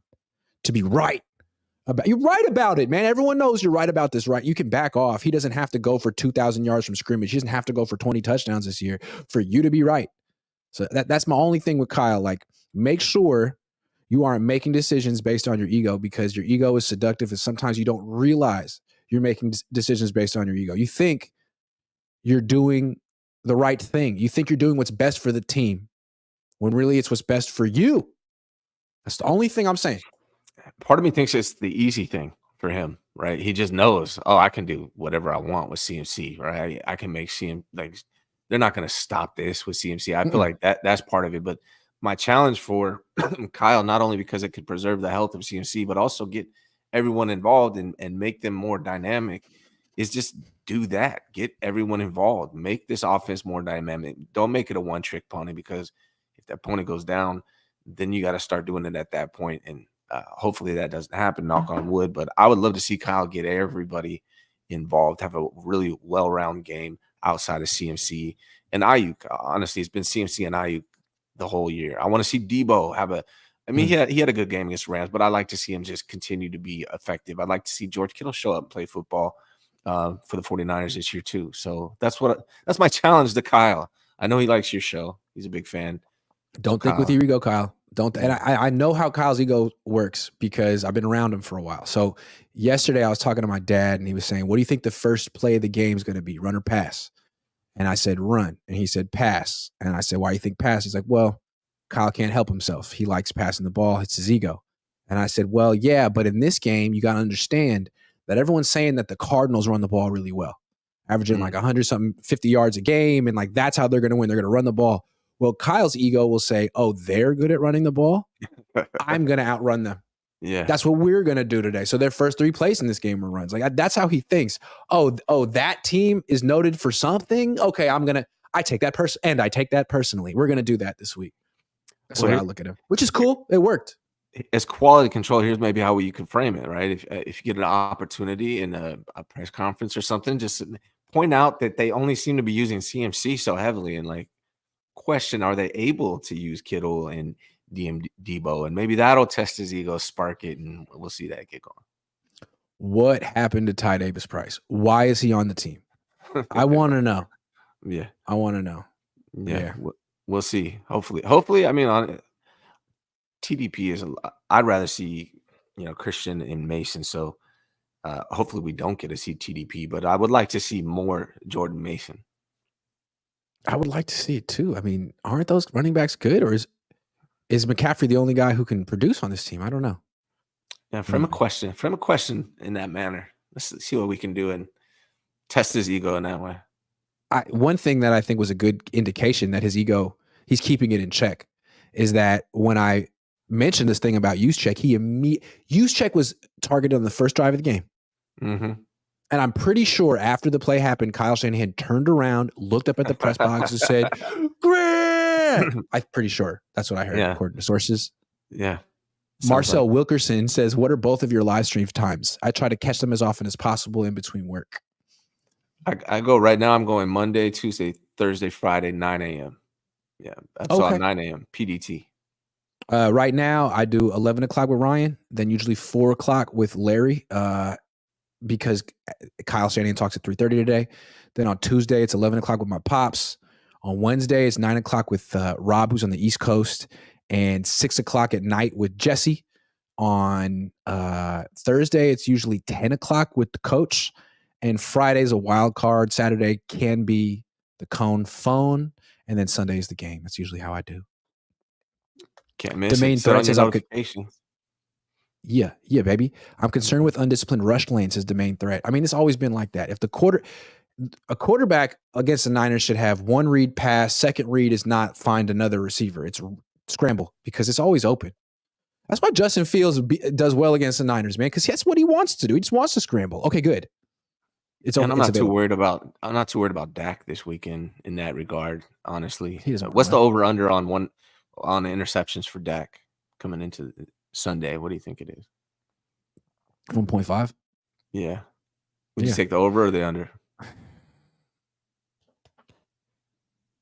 to be right. You're right about it, man. Everyone knows you're right about this, right? You can back off. He doesn't have to go for 2,000 yards from scrimmage. He doesn't have to go for 20 touchdowns this year for you to be right. So that's my only thing with Kyle. Like, make sure you aren't making decisions based on your ego, because your ego is seductive, and sometimes you don't realize you're making decisions based on your ego. You think you're doing the right thing. You think you're doing what's best for the team, when really it's what's best for you. That's the only thing I'm saying.
Part of me thinks it's the easy thing for him, right? He just knows, I can do whatever I want with CMC, right? I can make CMC, like, they're not going to stop this with CMC. I feel like that's part of it. But my challenge for Kyle, not only because it could preserve the health of CMC, but also get everyone involved and make them more dynamic, is just do that. Get everyone involved. Make this offense more dynamic. Don't make it a one-trick pony, because if that pony goes down, then you got to start doing it at that point. And hopefully that doesn't happen, knock on wood. But I would love to see Kyle get everybody involved, have a really well-rounded game outside of CMC. And Aiyuk, honestly, it's been CMC and Aiyuk the whole year. I want to see Debo have he had a good game against Rams, but I like to see him just continue to be effective. I'd like to see George Kittle show up and play football for the 49ers this year too. So that's my challenge to Kyle. I know he likes your show. He's a big fan.
Don't think with your ego, Kyle. And I know how Kyle's ego works, because I've been around him for a while. So yesterday I was talking to my dad, and he was saying, what do you think the first play of the game is going to be, run or pass? And I said, run. And he said, pass. And I said, why do you think pass? He's like, well, Kyle can't help himself. He likes passing the ball. It's his ego. And I said, well, yeah, but in this game, you got to understand that everyone's saying that the Cardinals run the ball really well, averaging like 100-something, 50 yards a game. And like, that's how they're going to win. They're going to run the ball. Well, Kyle's ego will say, oh, they're good at running the ball. I'm going to outrun them.
Yeah.
That's what we're going to do today. So their first 3 plays in this game were runs. Like, that's how he thinks. Oh, that team is noted for something. Okay, I take that person, and I take that personally. We're going to do that this week. That's the way I look at him, which is cool. It worked.
As quality control, here's maybe how you can frame it, right? If you get an opportunity in a press conference or something, just point out that they only seem to be using CMC so heavily, and like, question, are they able to use Kittle and DM Debo, and maybe that'll test his ego, spark it, and we'll see that get going.
What happened to Ty Davis Price? Why is he on the team? I want to know.
Yeah,
I want to know.
yeah. We'll see. Hopefully. I mean, on TDP is. I'd rather see Christian and Mason. So hopefully we don't get to see TDP, but I would like to see more Jordan Mason.
I would like to see it too. I mean, aren't those running backs good, or is McCaffrey the only guy who can produce on this team? I don't know.
Yeah, frame a question in that manner. Let's see what we can do and test his ego in that way.
One thing that I think was a good indication that his ego, he's keeping it in check, is that when I mentioned this thing about Juszczyk, Juszczyk was targeted on the first drive of the game.
Mm-hmm.
And I'm pretty sure after the play happened, Kyle Shanahan turned around, looked up at the press box and said, Grant! I'm pretty sure that's what I heard, according to sources.
Yeah.
Marcel Wilkerson says, what are both of your live stream times? I try to catch them as often as possible in between work.
I go right now. I'm going Monday, Tuesday, Thursday, Friday, 9 a.m. Yeah. That's all 9 a.m. PDT.
Right now, I do 11 o'clock with Ryan, then usually 4 o'clock with Larry, because Kyle Shanahan talks at 3:30 today. Then on Tuesday, it's 11 o'clock with my pops. On Wednesday, it's 9 o'clock with Rob, who's on the East Coast, and 6 o'clock at night with Jesse. On Thursday, it's usually 10 o'clock with the coach, and Friday's a wild card. Saturday can be the Cohn phone, and then Sunday is the game. That's usually how I do.
Can't miss
the main
it. Set on
threat
your
says
notifications.
Yeah, baby. I'm concerned with undisciplined rush lanes as the main threat. I mean, it's always been like that. If a quarterback against the Niners should have one read pass, second read is not find another receiver. It's scramble because it's always open. That's why Justin Fields does well against the Niners, man, because that's what he wants to do. He just wants to scramble. Okay, good.
I'm not too worried about Dak this weekend in that regard, honestly. What's the over under on the interceptions for Dak coming into Sunday? What do you think it is?
1.5.
Yeah. Would you take the over or the under?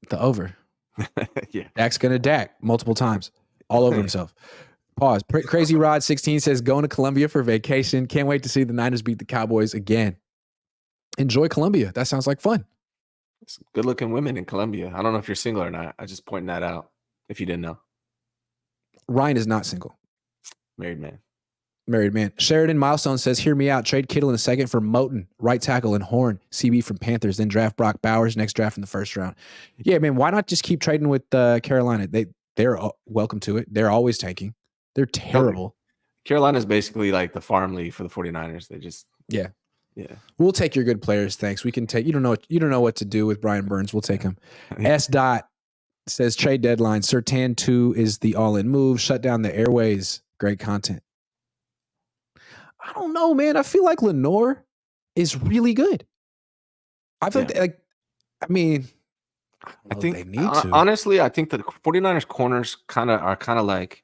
The over.
Yeah.
Dak's gonna Dak multiple times, all over himself. Pause. Crazy Rod 16 says, going to Columbia for vacation. Can't wait to see the Niners beat the Cowboys again. Enjoy Columbia. That sounds like fun.
Good looking women in Columbia. I don't know if you're single or not. I just pointing that out if you didn't know.
Ryan is not single.
Married man.
Sheridan Milestone says, hear me out. Trade Kittle in a second for Moton, right tackle, and Horn, CB from Panthers, then draft Brock Bowers, next draft in the first round. Yeah, man, why not just keep trading with Carolina? They're welcome to it. They're always tanking. They're terrible.
Carolina's basically like the farm league for the 49ers. They just
Yeah. We'll take your good players, thanks. We can take. You don't know what to do with Brian Burns. We'll take him. S. Dot says trade deadline. Surtain 2 is the all-in move. Shut down the airways. Great content. I don't know, man. I feel like Lenore is really good. I think I think they need to.
Honestly, I think the 49ers corners are kind of like,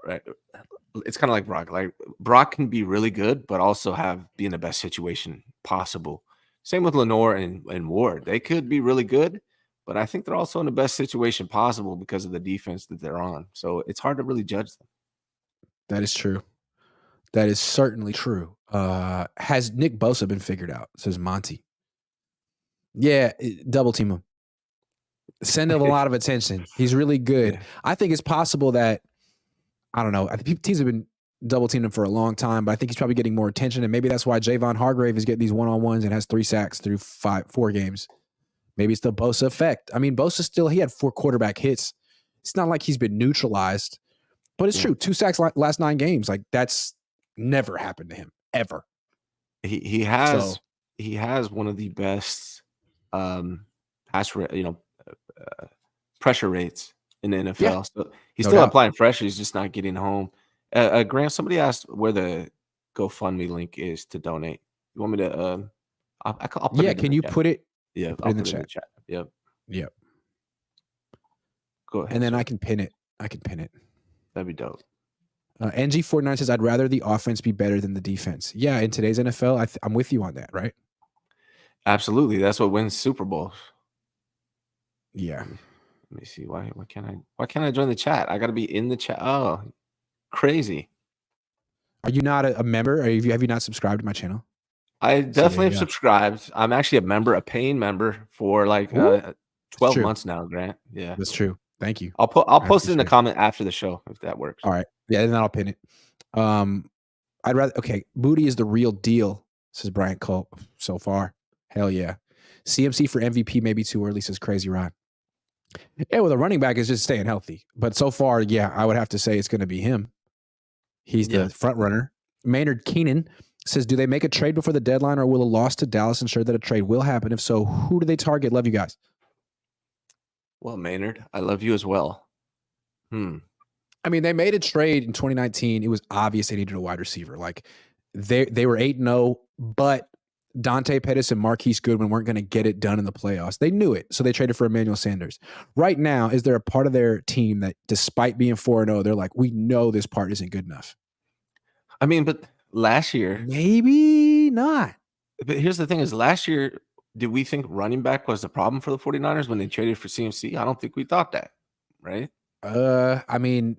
right. It's kind of like Brock. Like Brock can be really good, but also be in the best situation possible. Same with Lenore and Ward. They could be really good, but I think they're also in the best situation possible because of the defense that they're on. So it's hard to really judge them.
That is true. That is certainly true. Has Nick Bosa been figured out? Says Monty. Yeah, double team him. Send him a lot of attention. He's really good. Yeah. I think it's possible that, I don't know, I think teams have been double teaming him for a long time, but I think he's probably getting more attention, and maybe that's why Javon Hargrave is getting these one-on-ones and has 3 sacks through 4 games. Maybe it's the Bosa effect. I mean, Bosa he had 4 quarterback hits. It's not like he's been neutralized, but it's true. 2 sacks last 9 games. Like that's never happened to him ever.
He has one of the best pressure rates in the NFL. Yeah. So he's still applying pressure. He's just not getting home. Grant, somebody asked where the GoFundMe link is to donate. You want me to? I'll put it.
Can you put it?
Yeah, I'll put it in the chat. Yep. Go ahead.
And then I can pin it.
That'd be dope.
NG49 says, I'd rather the offense be better than the defense. Yeah, in today's NFL, I'm with you on that, right?
Absolutely. That's what wins Super Bowls.
Yeah.
Let me see. Why can't I join the chat? I got to be in the chat. Oh, crazy.
Are you not a member? Have you not subscribed to my channel?
I
So
definitely have subscribed. I'm actually a paying member for like 12 months now, Grant. Yeah.
That's true. Thank you.
I'll post it in the comment after the show if that works.
All right. Yeah, and then I'll pin it. I'd rather Booty is the real deal, says Bryant Cole so far. Hell yeah. CMC for MVP may be too early, says Crazy Rod. Yeah, well, the running back is just staying healthy. But so far, yeah, I would have to say it's going to be him. He's the front runner. Maynard Keenan says, do they make a trade before the deadline, or will a loss to Dallas ensure that a trade will happen? If so, who do they target? Love you guys.
Well, Maynard, I love you as well.
I mean, they made a trade in 2019. It was obvious they needed a wide receiver. Like they were 8-0, but Dante Pettis and Marquise Goodwin weren't going to get it done in the playoffs. They knew it, so they traded for Emmanuel Sanders. Right now, is there a part of their team that, despite being 4-0, they're like, we know this part isn't good enough?
I mean, but last year,
maybe not.
But here's the thing: is last year, did we think running back was the problem for the 49ers when they traded for CMC? I don't think we thought that, right?
I mean,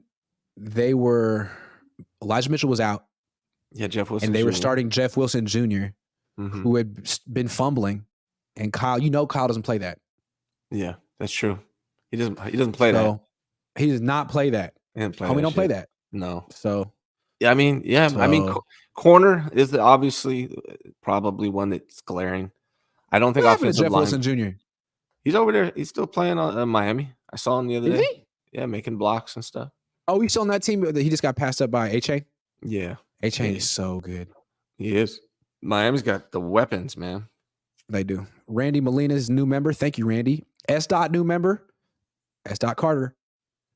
they were Elijah Mitchell was out.
Yeah, Jeff Wilson,
and they were starting Jeff Wilson Jr., who had been fumbling, and Kyle. Kyle doesn't play that.
Yeah, that's true. He doesn't play that.
He does not play that.
We don't
play that.
No.
So
yeah, I mean, corner is obviously probably one that's glaring. I don't think offensive
Jeff Wilson Jr.
He's over there. He's still playing on Miami. I saw him the other day. Yeah, making blocks and stuff. Oh,
he's still on that team. He just got passed up by A-Chain?
Yeah.
A-Chain is so good.
He is. Miami's got the weapons, man.
They do. Randy Molina's new member. Thank you, Randy. S. New member. S. Carter.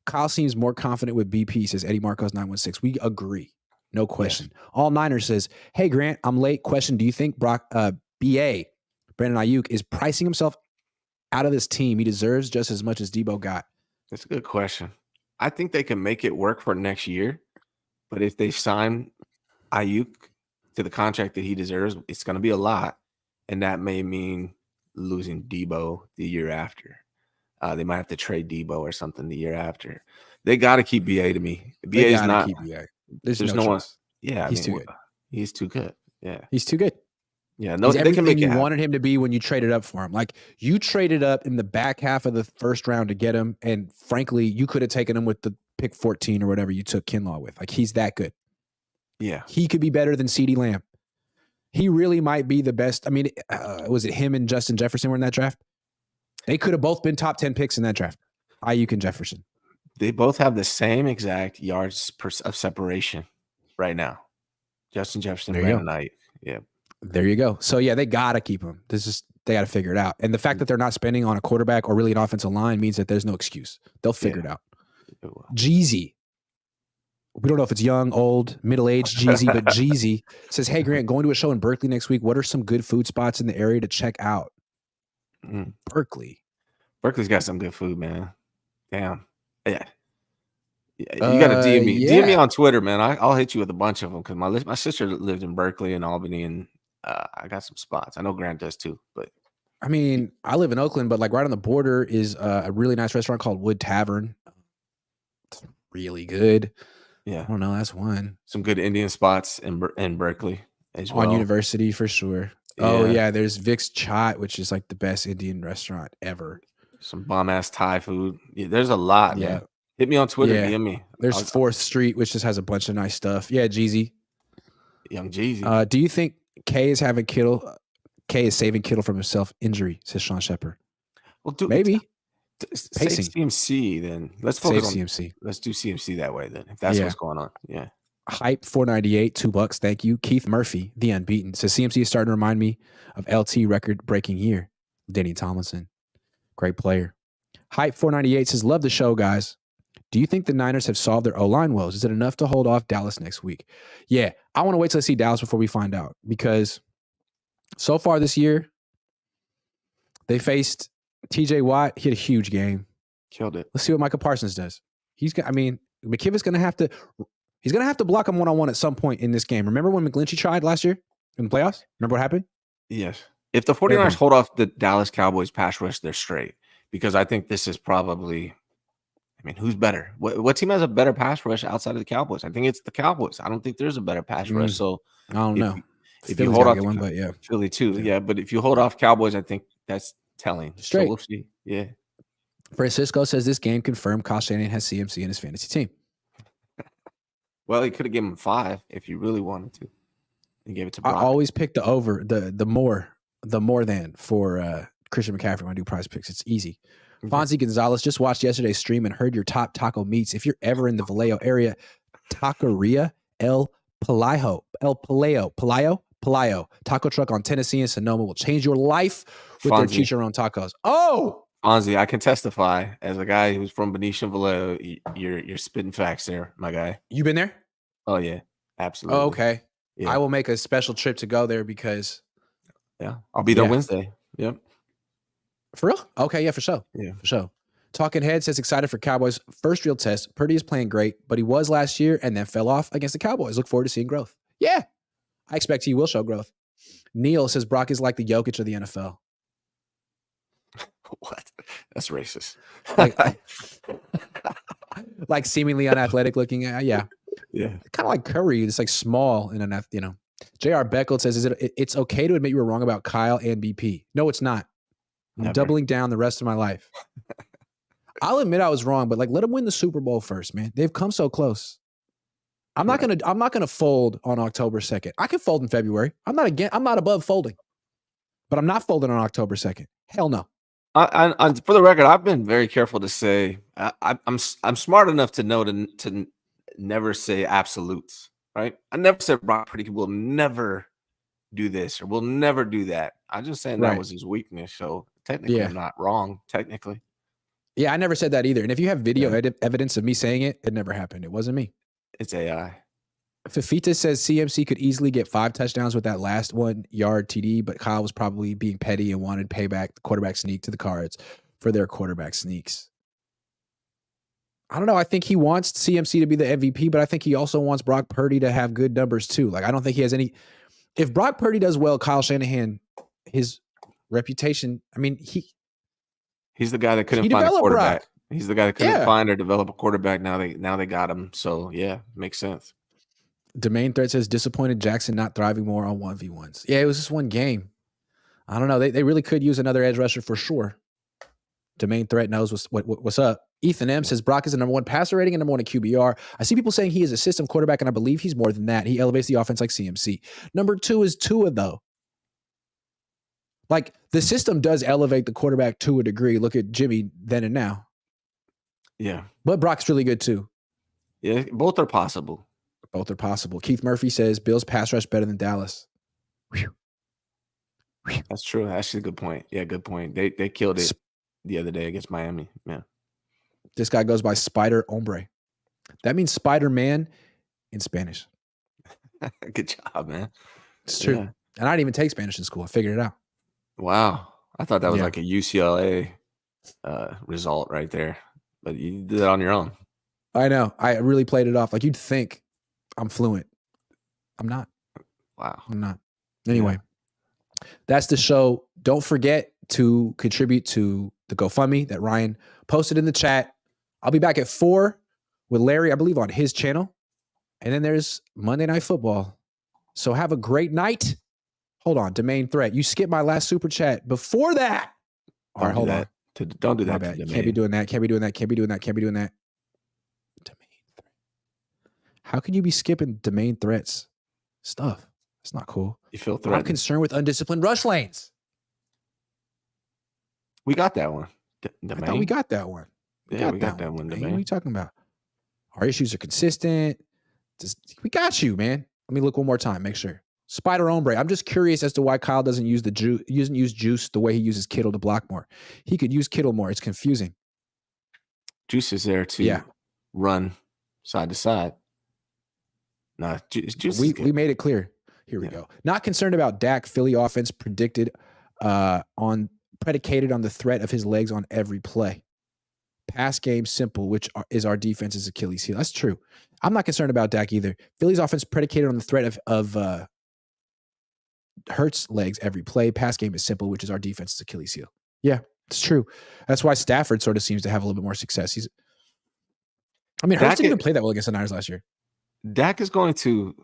Kyle seems more confident with BP, says Eddie Marcos 916. We agree. No question. Yes. All Niners says, hey, Grant, I'm late. Question, do you think B.A., Brandon Aiyuk, is pricing himself out of this team? He deserves just as much as Debo got.
That's a good question. I think they can make it work for next year. But if they sign Aiyuk to the contract that he deserves, it's going to be a lot. And that may mean losing Debo the year after. They might have to trade Debo or something the year after. They got to keep BA to me. BA is not.
Keep BA.
There's no one. Yeah,
he's too good.
He's too good. Yeah,
he's too good.
Yeah, no,
they can make you wanted him to be when you traded up for him. Like you traded up in the back half of the first round to get him, and frankly, you could have taken him with the pick 14 or whatever you took Kinlaw with. Like he's that good.
Yeah,
he could be better than CeeDee Lamb. He really might be the best. I mean, was it him and Justin Jefferson were in that draft? They could have both been top 10 picks in that draft. Aiyuk and Jefferson.
They both have the same exact yards of separation right now. Justin Jefferson, Brandon Aiyuk. Yeah.
There you go. So yeah, they gotta keep him. They gotta figure it out. And the fact that they're not spending on a quarterback or really an offensive line means that there's no excuse. They'll figure it out. Jeezy. We don't know if it's young, old, middle-aged Jeezy, but Jeezy says, hey Grant, going to a show in Berkeley next week. What are some good food spots in the area to check out?
Berkeley's got some good food, man. Damn. Yeah. You got to DM me. DM me on Twitter, man. I'll hit you with a bunch of them because my sister lived in Berkeley and Albany, and I got some spots. I know Grant does too, but
I mean, I live in Oakland, but like right on the border is a really nice restaurant called Wood Tavern. It's really good.
Yeah,
I don't know. That's one.
Some good Indian spots in Berkeley as well.
On University for sure. Yeah. Oh yeah, there's Vic's Chat, which is like the best Indian restaurant ever.
Some bomb ass Thai food. Yeah, there's a lot. Yeah. Man. Hit me on Twitter. DM me.
There's 4th Street, which just has a bunch of nice stuff. Yeah, Jeezy.
Young Jeezy.
Do you think K is saving Kittle from himself injury, says Sean Shepard?
Well,
maybe.
Save CMC then. Let's focus on
CMC.
Let's do CMC that way then. If that's what's going on. Yeah.
Hype 498, $2. Thank you. Keith Murphy, the unbeaten, says CMC is starting to remind me of LT record breaking year. Danny Tomlinson. Great player. Hype 498 says, love the show, guys. Do you think the Niners have solved their O-line woes? Is it enough to hold off Dallas next week? Yeah, I want to wait till I see Dallas before we find out, because so far this year, they faced TJ Watt. He had a huge game.
Killed it.
Let's see what Micah Parsons does. McKivit's going to have to block him one-on-one at some point in this game. Remember when McGlinchey tried last year in the playoffs? Remember what happened?
Yes. If the 49ers hold off the Dallas Cowboys pass rush, they're straight. because I think this is probably. I mean, who's better? What team has a better pass rush outside of the Cowboys? I think it's the Cowboys. I don't think there's a better pass rush. So
I don't
if
know.
if you
Philly's
hold
got to
off
get one, but yeah.
Philly too, yeah. But if you hold off Cowboys, I think that's telling. So
Straight.
we'll see. Yeah.
Francisco says this game confirmed Kyle Shanahan has CMC in his fantasy team.
Well, he could have given him 5 if you really wanted to. He gave it to Brock.
I always pick the over, the more than for Christian McCaffrey when I do prize picks. It's easy. Fonzie Gonzalez just watched yesterday's stream and heard your top taco meats. If you're ever in the Vallejo area, Taqueria El Palayo taco truck on Tennessee and Sonoma will change your life with their chicharron tacos. Oh,
Fonzie, I can testify as a guy who's from Benicia and Vallejo. You're spitting facts there, my guy.
You been there?
Oh yeah, absolutely.
Oh, okay.
Yeah.
I will make a special trip to go there because.
Yeah, I'll be there Wednesday. Yep.
For real? Okay, yeah, for sure.
Yeah,
for sure. Talking Head says excited for Cowboys' first real test. Purdy is playing great, but he was last year and then fell off against the Cowboys. Look forward to seeing growth. Yeah, I expect he will show growth. Neil says Brock is like the Jokic of the NFL.
What? That's racist.
Like seemingly unathletic looking. Yeah.
Yeah.
Kind of like Curry. It's like small and J.R. Beckel says, it's okay to admit you were wrong about Kyle and BP. No, it's not. I'm doubling down the rest of my life. I'll admit I was wrong, but let them win the Super Bowl first, man. They've come so close. I'm not gonna fold on October 2nd. I can fold in February. I'm not above folding, but I'm not folding on October 2nd. Hell no.
For the record, I've been very careful to say I'm smart enough to know to never say absolutes. Right? I never said Brock Purdy will never do this or will never do that. I'm just saying that was his weakness. So technically, I'm not wrong. Technically.
Yeah, I never said that either. And if you have video evidence of me saying it, it never happened. It wasn't me.
It's AI.
Fafita says CMC could easily get 5 touchdowns with that last 1-yard TD, but Kyle was probably being petty and wanted payback the quarterback sneak to the Cards for their quarterback sneaks. I don't know. I think he wants CMC to be the MVP, but I think he also wants Brock Purdy to have good numbers too. I don't think he has any. If Brock Purdy does well, Kyle Shanahan, his reputation. I mean,
he's the guy that couldn't find a quarterback. He's the guy that couldn't find or develop a quarterback. Now they got him. So yeah, makes sense.
Domain Threat says disappointed Jackson not thriving more on 1v1s. Yeah, it was just one game. I don't know. They really could use another edge rusher for sure. Domain Threat knows what's up. Ethan M says Brock is the number 1 passer rating and number 1 in QBR. I see people saying he is a system quarterback, and I believe he's more than that. He elevates the offense like CMC. Number 2 is Tua, though. The system does elevate the quarterback to a degree. Look at Jimmy then and now.
Yeah.
But Brock's really good, too.
Yeah, both are possible.
Both are possible. Keith Murphy says Bills pass rush better than Dallas. Whew.
That's true. Actually, a good point. Yeah, good point. They killed it the other day against Miami. Yeah.
This guy goes by Spider Hombre. That means Spider-Man in Spanish.
Good job, man.
It's true. Yeah. And I didn't even take Spanish in school. I figured it out.
Wow. I thought that was like a UCLA result right there. But you did it on your own.
I know. I really played it off. You'd think I'm fluent. I'm not.
Wow.
I'm not. Anyway, that's the show. Don't forget to contribute to the GoFundMe that Ryan posted in the chat. I'll be back at 4 with Larry, I believe, on his channel. And then there's Monday Night Football. So have a great night. Hold on, Domain Threat. You skipped my last super chat before that. All right, hold on.
Don't do that.
Can't be doing that. Can't be doing that. Can't be doing that. Can't be doing that. Domain Threat. How can you be skipping Domain Threats stuff? It's not cool.
You feel threatened.
I'm concerned with undisciplined rush lanes.
We got that one.
I thought we got that one.
We got that one.
What are you talking about? Our issues are consistent. We got you, man. Let me look one more time. Make sure. Spider Hombre. I'm just curious as to why Kyle doesn't use Juice the way he uses Kittle to block more. He could use Kittle more. It's confusing.
Juice is there to run side to side. No, Juice.
We made it clear. Here we go. Not concerned about Dak. Philly offense predicated on the threat of his legs on every play. Pass game simple, which is our defense's Achilles heel. That's true. I'm not concerned about Dak either. Philly's offense predicated on the threat of Hurts' legs every play. Pass game is simple, which is our defense's Achilles heel. Yeah, It's true. That's why Stafford sort of seems to have a little bit more success. Hurts
Dak
didn't even play that well against the Niners last year.
Dak is going to,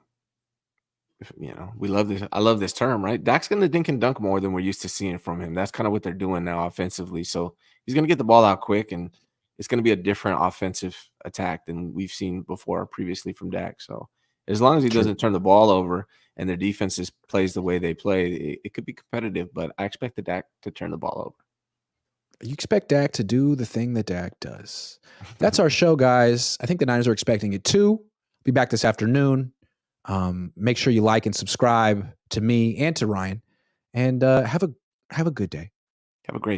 we love this. I love this term, right? Dak's going to dink and dunk more than we're used to seeing from him. That's kind of what they're doing now offensively. So he's going to get the ball out quick, and it's going to be a different offensive attack than we've seen before previously from Dak. So as long as he doesn't turn the ball over and their defense plays the way they play, it could be competitive, but I expect the Dak to turn the ball over.
You expect Dak to do the thing that Dak does. That's our show, guys. I think the Niners are expecting it too. Be back this afternoon. Make sure you like and subscribe to me and to Ryan, and have a good day.
Have a great